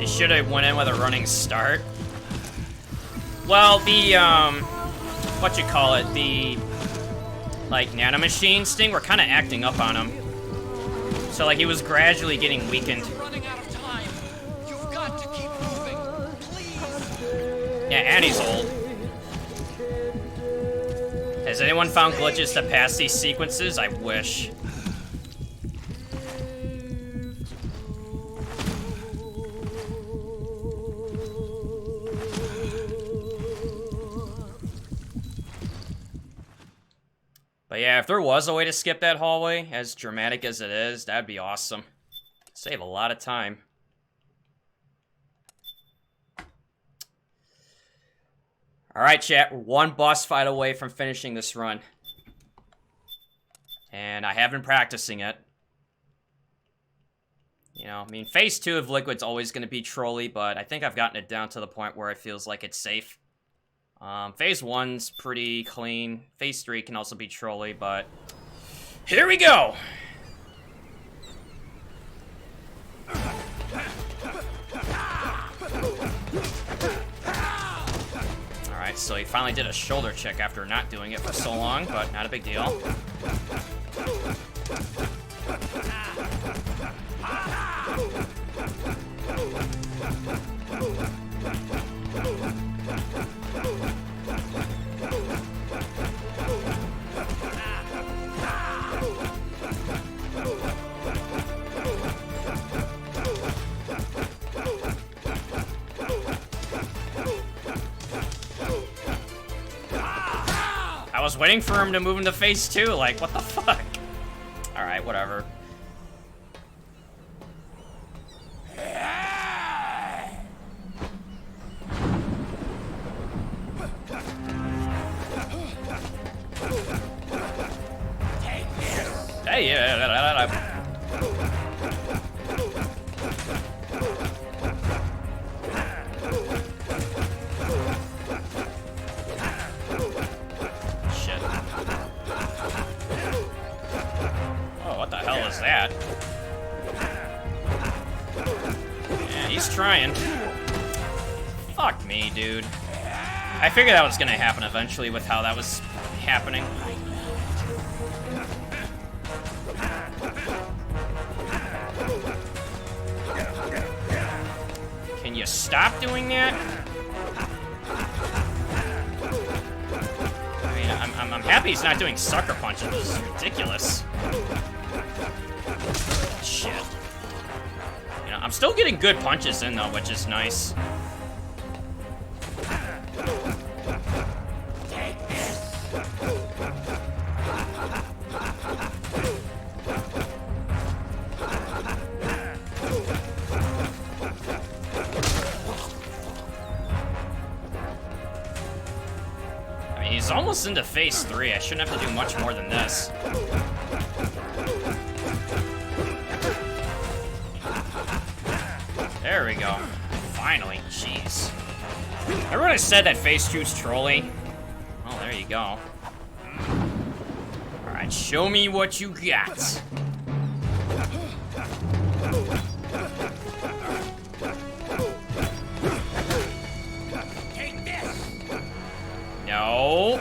Should have went in with a running start. Well, the, what you call it, the, like, nanomachine sting were kind of acting up on him. So, like, he was gradually getting weakened. We're running out of time. You've got to keep moving. Please. Yeah, and he's old. Has anyone found glitches to pass these sequences? I wish. But yeah, if there was a way to skip that hallway, as dramatic as it is, that'd be awesome. Save a lot of time. Alright, chat, we're one boss fight away from finishing this run. And I have been practicing it. You know, I mean, Phase 2 of Liquid's always going to be trolly, but I think I've gotten it down to the point where it feels like it's safe. Phase 1's pretty clean. Phase 3 can also be trolly, but here we go! Alright, so he finally did a shoulder check after not doing it for so long, but not a big deal. I was waiting for him to move into phase 2, like, what the fuck? Alright, whatever. Hey, yeah. Shit. Oh, what the hell is that? Yeah, he's trying. Fuck me, dude. I figured that was gonna happen eventually with how that was happening. Can you stop doing that? Happy he's not doing sucker punches. This is ridiculous. Shit. You know, I'm still getting good punches in though, which is nice. Take this. I mean, he's almost into phase 3. I shouldn't have to do much more than this. There we go. Finally, jeez. Everyone has said that phase 2's trolly. Oh, there you go. Alright, show me what you got. Take this. No.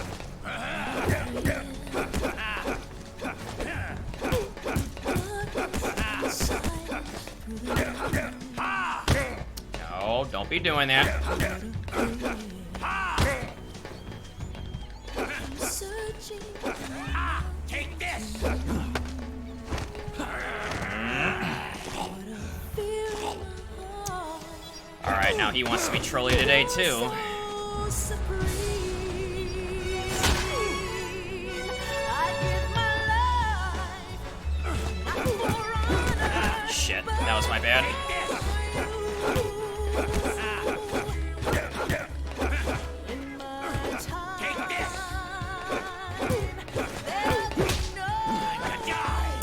No, don't be doing that. Take this. Alright, now he wants to be trolly today, too. Shit, that was my bad.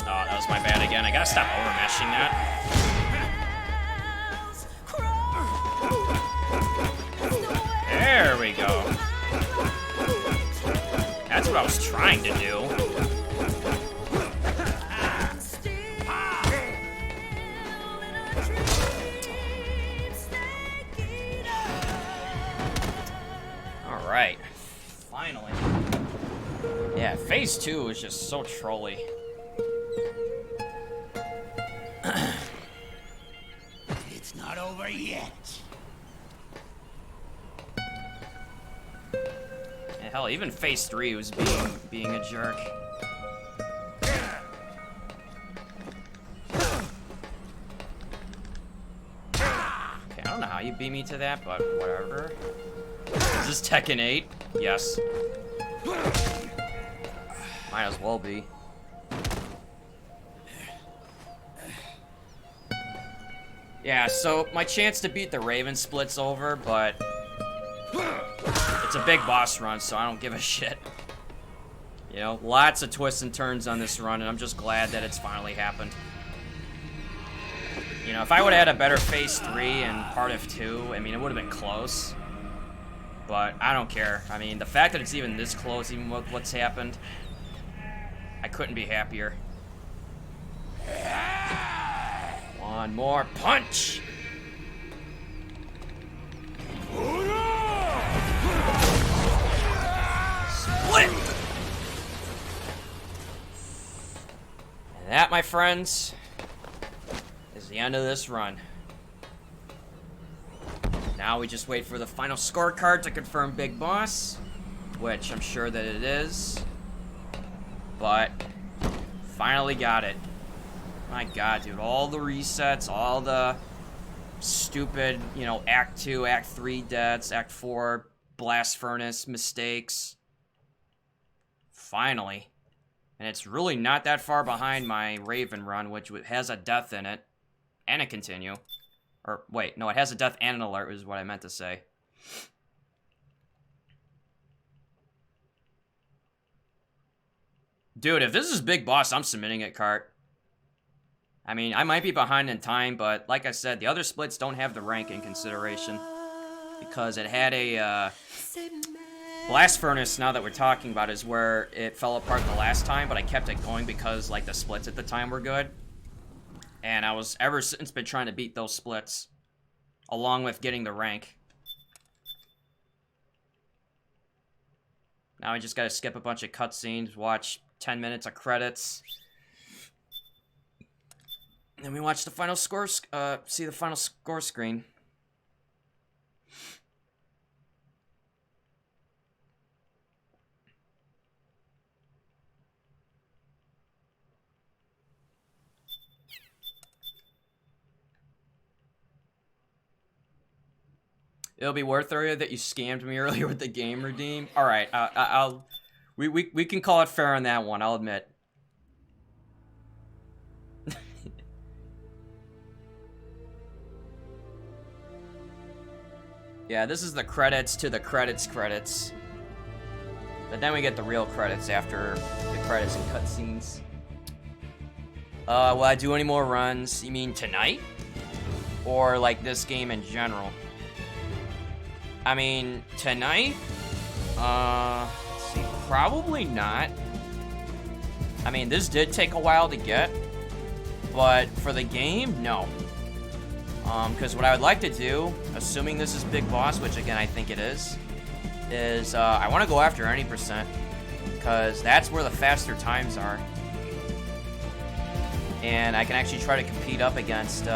Oh, that was my bad again. I gotta stop overmeshing that. There we go. That's what I was trying to do. Alright. Finally. Yeah, phase 2 is just so trolly. It's not over yet. And hell, even phase 3 was being a jerk. Okay, I don't know how you beat me to that, but whatever. Is this Tekken 8? Yes. Might as well be. Yeah, so my chance to beat the Raven split's over, but it's a big boss run, so I don't give a shit. You know, lots of twists and turns on this run, and I'm just glad that it's finally happened. You know, if I would have had a better phase 3 and part of 2, I mean, it would have been close. But I don't care. I mean, the fact that it's even this close, even with what's happened, I couldn't be happier. One more punch! Split! And that, my friends, is the end of this run. Now we just wait for the final scorecard to confirm Big Boss, which I'm sure that it is. But finally got it. My god, dude, all the resets, all the stupid, you know, Act 2, Act 3 deaths, Act 4 blast furnace mistakes. Finally. And it's really not that far behind my Raven run, which has a death in it and a continue. Or, wait, no, it has a death and an alert is what I meant to say. Dude, if this is Big Boss, I'm submitting it, Cart. I mean, I might be behind in time, but like I said, the other splits don't have the rank in consideration. Because it had a, Blast Furnace, now that we're talking about, is where it fell apart the last time, but I kept it going because, like, the splits at the time were good. And I was, ever since, been trying to beat those splits, along with getting the rank. Now I just gotta skip a bunch of cutscenes, watch 10 minutes of credits. And then we watch the final score, see the final score screen. It'll be worth it that you scammed me earlier with the game redeem. All right, we can call it fair on that one. I'll admit. Yeah, this is the credits to the credits. But then we get the real credits after the credits and cutscenes. Will I do any more runs? You mean tonight? Or like this game in general? I mean, tonight? Let's see, probably not. I mean, this did take a while to get. But for the game, no. Because what I would like to do, assuming this is BigBoss, which again I think it is I want to go after any percent, because that's where the faster times are. And I can actually try to compete up against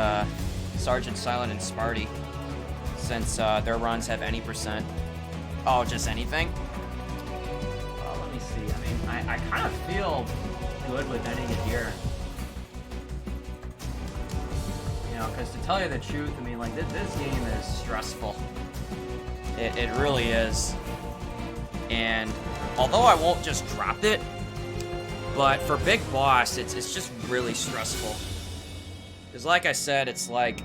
Sergeant Silent and Sparty, since their runs have any percent. Oh, just anything? Let me see. I mean, I kind of feel good with ending it here. You know, because to tell you the truth, I mean, like, this game is stressful. It really is. And although I won't just drop it, but for BigBoss, it's just really stressful. Because like I said, it's like,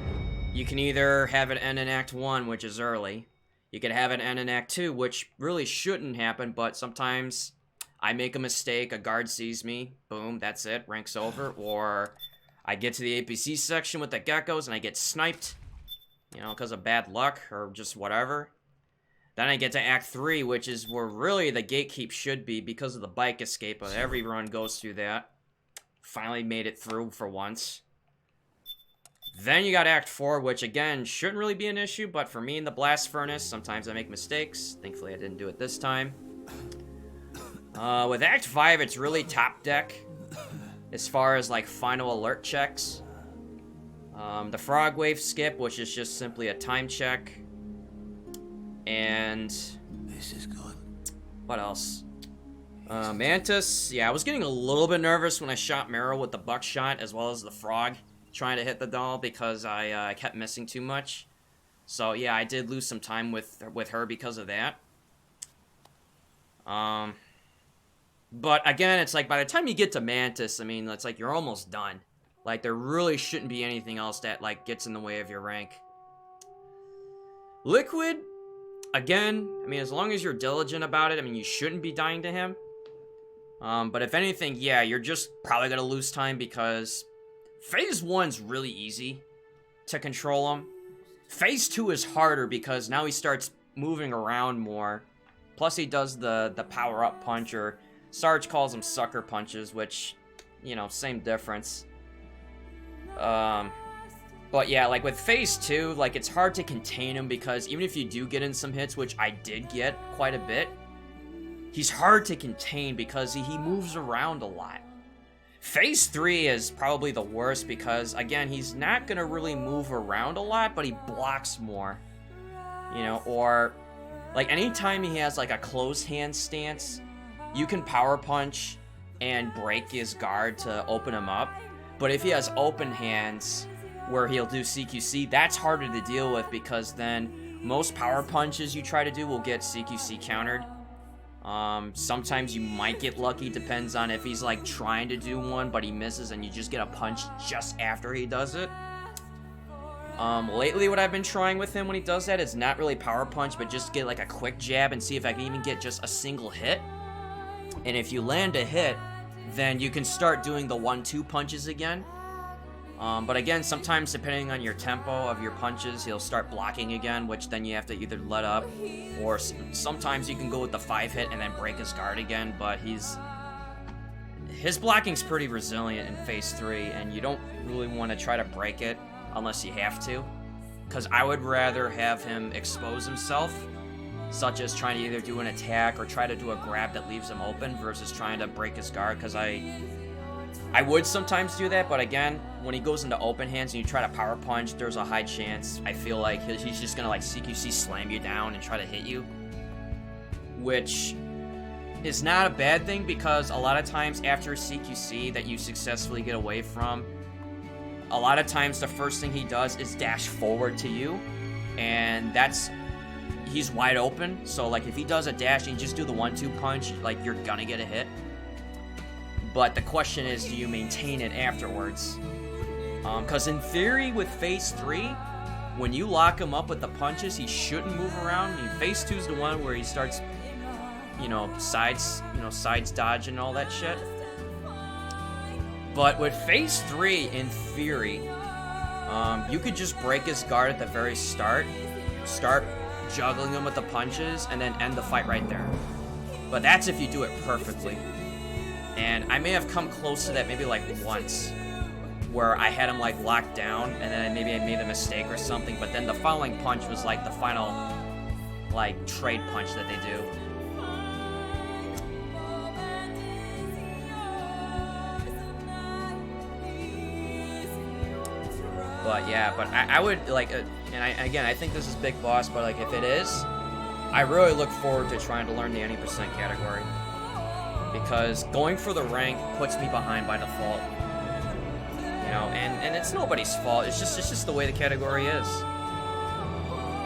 you can either have it end in Act 1, which is early. You could have it end in Act 2, which really shouldn't happen, but sometimes I make a mistake, a guard sees me, boom, that's it, rank's over. Or I get to the APC section with the geckos and I get sniped, you know, because of bad luck or just whatever. Then I get to Act 3, which is where really the gatekeep should be because of the bike escape, but every run goes through that. Finally made it through for once. Then you got Act 4, which again, shouldn't really be an issue, but for me in the blast furnace, sometimes I make mistakes. Thankfully I didn't do it this time. With Act 5, it's really top deck, as far as like final alert checks. The frog wave skip, which is just simply a time check. And This is good. what else? Mantis, yeah, I was getting a little bit nervous when I shot Meryl with the buckshot as well as the frog, trying to hit the doll because I kept missing too much. So yeah, I did lose some time with her because of that. But again, it's like by the time you get to Mantis, I mean, it's like you're almost done. Like there really shouldn't be anything else that like gets in the way of your rank. Liquid, again, I mean, as long as you're diligent about it, I mean, you shouldn't be dying to him. But if anything, yeah, you're just probably gonna lose time because Phase 1's really easy to control him. Phase 2 is harder because now he starts moving around more. Plus he does the power-up punch, or Sarge calls them sucker punches, which, you know, same difference. But yeah, like with Phase 2, like it's hard to contain him because even if you do get in some hits, which I did get quite a bit, he's hard to contain because he moves around a lot. Phase 3 is probably the worst because, again, he's not going to really move around a lot, but he blocks more. You know, or like anytime he has like a closed hand stance, you can power punch and break his guard to open him up. But if he has open hands where he'll do CQC, that's harder to deal with because then most power punches you try to do will get CQC countered. Sometimes you might get lucky, depends on if he's like trying to do one but he misses and you just get a punch just after he does it. Lately what I've been trying with him when he does that is not really power punch, but just get like a quick jab and see if I can even get just a single hit. And if you land a hit, then you can start doing the 1-2 punches again. But again, sometimes depending on your tempo of your punches, he'll start blocking again, which then you have to either let up, or sometimes you can go with the 5-hit and then break his guard again, but his blocking's pretty resilient in Phase 3, and you don't really want to try to break it unless you have to, because I would rather have him expose himself, such as trying to either do an attack or try to do a grab that leaves him open versus trying to break his guard, because I would sometimes do that, but again, when he goes into open hands and you try to power punch, there's a high chance, I feel like, he's just gonna like CQC slam you down and try to hit you. Which is not a bad thing because a lot of times after a CQC that you successfully get away from, a lot of times the first thing he does is dash forward to you, and that's he's wide open. So like if he does a dash and you just do the 1-2 punch, like you're gonna get a hit. But the question is, do you maintain it afterwards? Because in theory, with Phase 3, when you lock him up with the punches, he shouldn't move around. I mean, Phase 2's the one where he starts, sides dodging all that shit. But with Phase 3, in theory, you could just break his guard at the very start, start juggling him with the punches, and then end the fight right there. But that's if you do it perfectly. And I may have come close to that maybe like once, where I had him like locked down, and then maybe I made a mistake or something, but then the following punch was like the final like trade punch that they do. But yeah, but I would like, again, I think this is Big Boss, but like if it is, I really look forward to trying to learn the any percent category. Because going for the rank puts me behind by default. And it's nobody's fault. It's just the way the category is.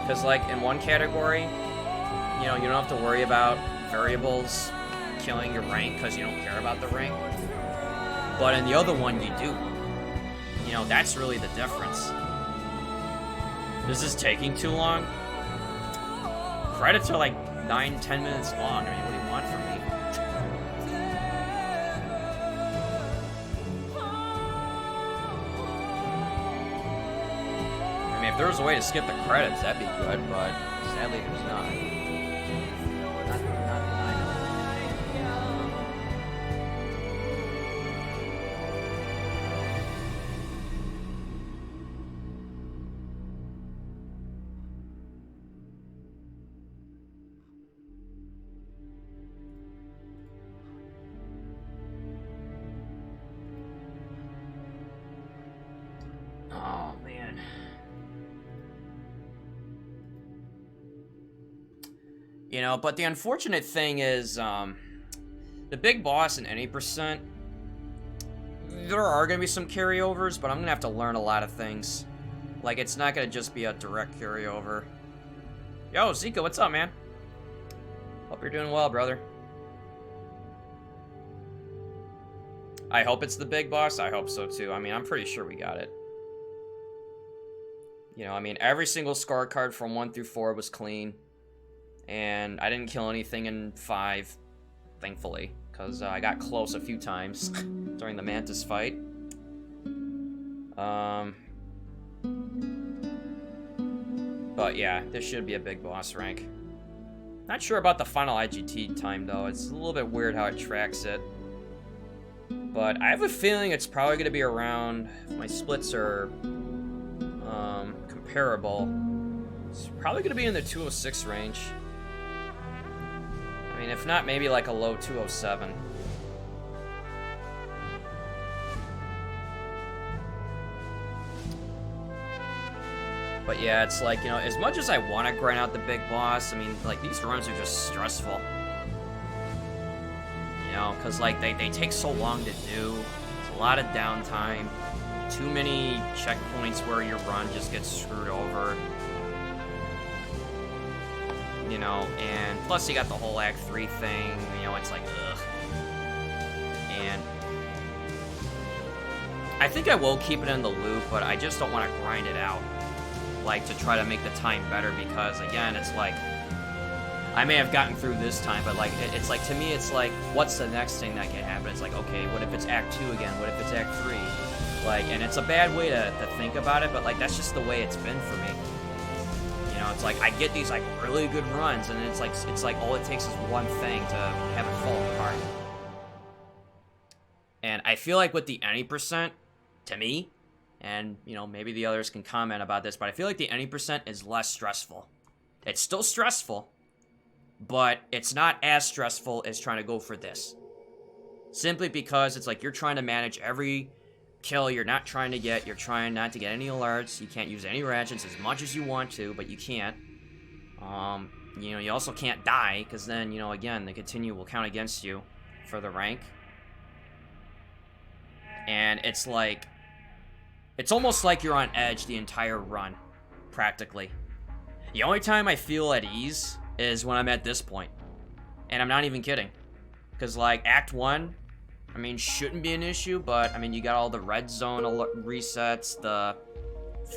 Because like in one category, you don't have to worry about variables killing your rank because you don't care about the rank. But in the other one, you do. That's really the difference. Is this taking too long? Credits are like 9-10 minutes long. I mean, what do you want from me? I mean, if there was a way to skip the credits, that'd be good, but sadly there's not. Not that I know. Oh, man. But the unfortunate thing is, the Big Boss and any percent, there are going to be some carryovers, but I'm going to have to learn a lot of things. Like, it's not going to just be a direct carryover. Yo, Zika, what's up, man? Hope you're doing well, brother. I hope it's the Big Boss. I hope so, too. I mean, I'm pretty sure we got it. I mean, every single scorecard from 1 through 4 was clean. And I didn't kill anything in 5, thankfully. Because I got close a few times during the Mantis fight. But yeah, this should be a Big Boss rank. Not sure about the final IGT time, though. It's a little bit weird how it tracks it. But I have a feeling it's probably going to be around, if my splits are comparable, it's probably going to be in the 206 range. I mean, if not, maybe like a low 207. But yeah, it's like, as much as I want to grind out the Big Boss, I mean, like, these runs are just stressful. Because, like, they take so long to do. It's a lot of downtime. Too many checkpoints where your run just gets screwed over. And plus you got the whole Act 3 thing, it's like, ugh. And I think I will keep it in the loop, but I just don't want to grind it out. Like, to try to make the time better, because, again, it's like, I may have gotten through this time, but, like, it's like, to me, it's like, what's the next thing that can happen? It's like, okay, what if it's Act 2 again? What if it's Act 3? Like, and it's a bad way to think about it, but, like, that's just the way it's been for me. It's like, I get these, like, really good runs, and it's like all it takes is one thing to have it fall apart. And I feel like with the any percent, to me, and, maybe the others can comment about this, but I feel like the any percent is less stressful. It's still stressful, but it's not as stressful as trying to go for this. Simply because it's like you're trying to manage every kill you're not trying to get. You're trying not to get any alerts. You can't use any ratchets as much as you want to, but you can't. You also can't die, because then, again, the continue will count against you for the rank. And it's like, it's almost like you're on edge the entire run, practically. The only time I feel at ease is when I'm at this point. And I'm not even kidding. Because, like, Act 1, I mean, shouldn't be an issue, but, I mean, you got all the red zone resets, the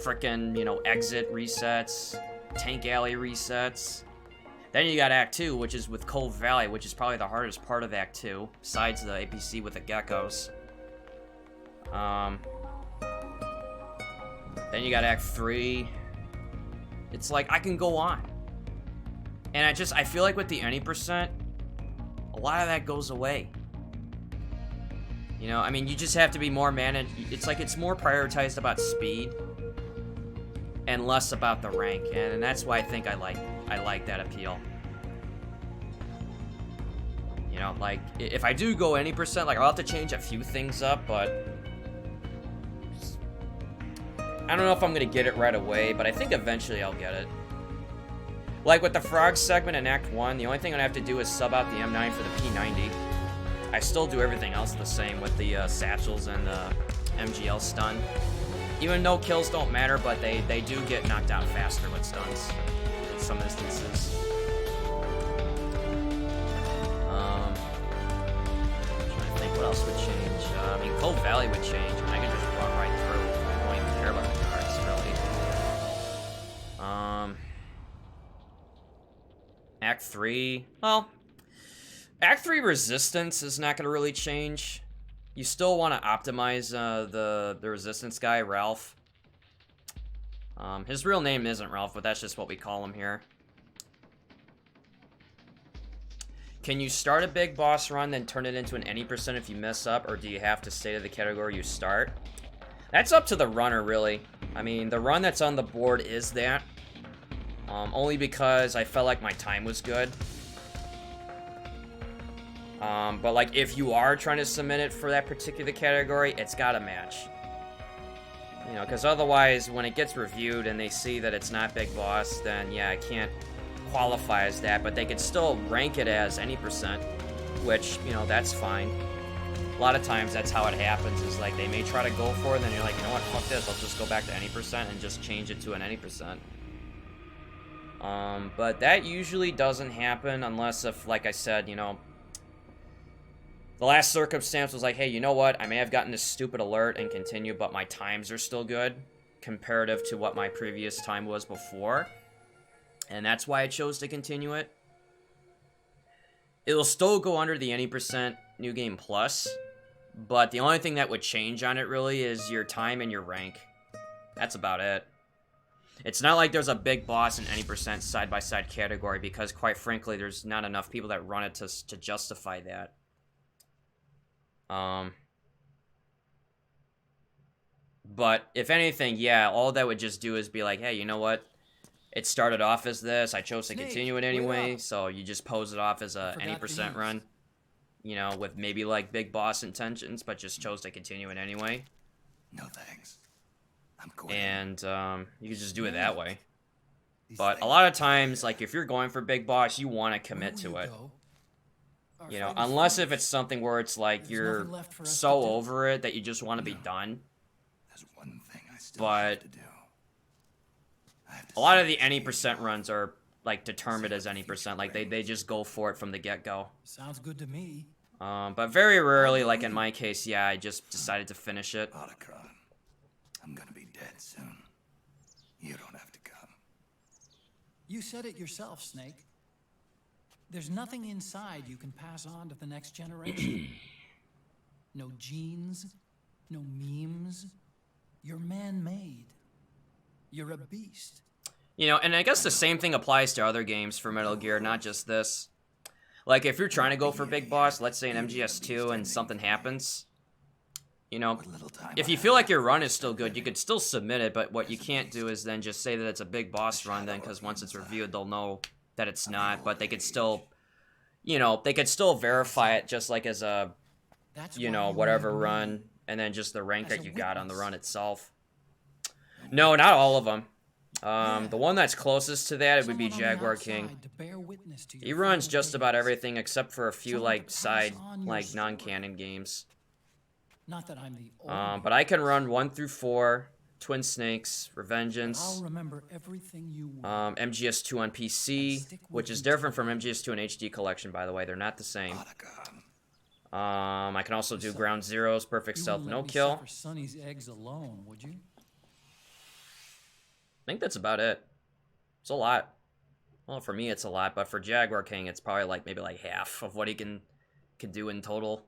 frickin', you know, exit resets, tank alley resets. Then you got Act 2, which is with Cold Valley, which is probably the hardest part of Act 2, besides the APC with the geckos. Then you got Act 3. It's like, I can go on. And I feel like with the any percent, a lot of that goes away. You know, I mean, you just have to be more managed. It's like it's more prioritized about speed and less about the rank, and that's why I think I like that appeal. You know, like if I do go any percent, like I'll have to change a few things up, but I don't know if I'm gonna get it right away, but I think eventually I'll get it. Like with the frog segment in Act 1, the only thing I'd have to do is sub out the M9 for the P90. I still do everything else the same with the satchels and the MGL stun. Even though kills don't matter, but they do get knocked out faster with stuns in some instances. Trying to think what else would change. I mean, Cold Valley would change, and I can just run right through. I don't even care about the cards, really. Act 3, well, Act 3 resistance is not going to really change. You still want to optimize the resistance guy, Ralph. His real name isn't Ralph, but that's just what we call him here. Can you start a big boss run, then turn it into an any percent if you mess up, or do you have to stay to the category you start? That's up to the runner, really. I mean, the run that's on the board is that. Only because I felt like my time was good. But like, if you are trying to submit it for that particular category, it's gotta match. You know, because otherwise, when it gets reviewed and they see that it's not Big Boss, then yeah, I can't qualify as that, but they could still rank it as any percent, which, you know, that's fine. A lot of times that's how it happens, is like, they may try to go for it, and then you're like, you know what, fuck this, I'll just go back to any percent and just change it to an any percent. But that usually doesn't happen unless if, like I said, you know, the last circumstance was like, hey, you know what, I may have gotten this stupid alert and continue, but my times are still good comparative to what my previous time was before. And that's why I chose to continue it. It'll still go under the any percent New Game Plus, but the only thing that would change on it really is your time and your rank. That's about it. It's not like there's a Big Boss and any percent side-by-side category, because quite frankly, there's not enough people that run it to justify that. But if anything, yeah, all that would just do is be like, hey, you know what? It started off as this. I chose to continue it anyway, so you just pose it off as a any percent run. You know, with maybe like Big Boss intentions, but just chose to continue it anyway. No thanks. I'm cool. And you can just do it that way. But a lot of times, like if you're going for Big Boss, you want to commit to it. You know, unless if it's something where it's like you're so over it that you just want to be done. There's one thing I still have to do. A lot of the any percent runs are like determined as any percent. Like they just go for it from the get-go. Sounds good to me. But very rarely, like in my case, yeah, I just decided to finish it. Otacron, I'm gonna be dead soon. You don't have to come. You said it yourself, Snake. There's nothing inside you can pass on to the next generation. No genes, no memes. You're man-made. You're a beast. You know, and I guess the same thing applies to other games for Metal Gear, not just this. Like, if you're trying to go for Big Boss, let's say in MGS2, and something happens, you know, if you feel like your run is still good, you could still submit it, but what you can't do is then just say that it's a Big Boss run then, because once it's reviewed, they'll know that it's not, but they could still, you know, they could still verify it just like as a, you know, whatever run, and then just the rank that you got on the run itself. No, not all of them. The one that's closest to that, it would be Jaguar King. He runs just about everything except for a few, like, side, like, non-canon games. Not that I'm the but I can run 1 through 4, Twin Snakes, I'll Revengeance, remember everything you want. MGS2 on PC, which is different from MGS2 and HD Collection, by the way. They're not the same. I can also do Ground Zeroes, Perfect You Stealth, wouldn't No let me Kill. suffer Sonny's eggs alone, would you? I think that's about it. It's a lot. Well, for me, it's a lot, but for Jaguar King, it's probably like maybe like half of what he can do in total.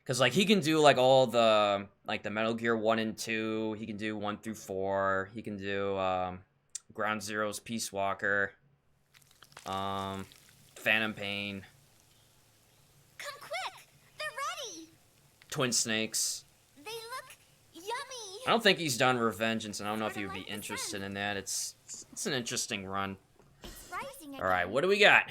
Because, like, he can do, like, all the, like, the Metal Gear 1 and 2. He can do 1 through 4. He can do, Ground Zeroes, Peace Walker. Phantom Pain. Come quick! They're ready! Twin Snakes. They look yummy! I don't think he's done Revengeance, and I don't know if he would be interested in that. It's an interesting run. It's rising again. Alright, what do we got?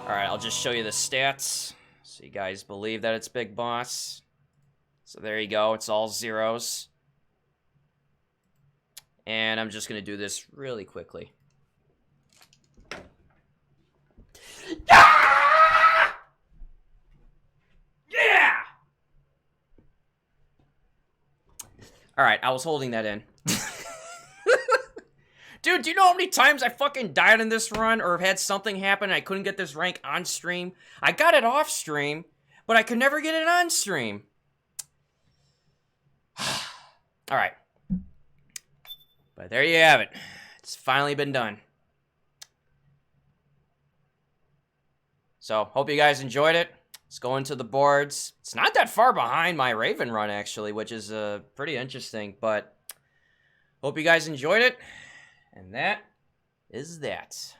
Alright, I'll just show you the stats, so you guys believe that it's Big Boss. So there you go, it's all zeros. And I'm just going to do this really quickly. Ah! Yeah! Alright, I was holding that in. Dude, do you know how many times I fucking died in this run or had something happen and I couldn't get this rank on stream? I got it off stream, but I could never get it on stream. Alright. But there you have it. It's finally been done. So, hope you guys enjoyed it. Let's go into the boards. It's not that far behind my Raven run, actually, which is pretty interesting. But, hope you guys enjoyed it. And that is that.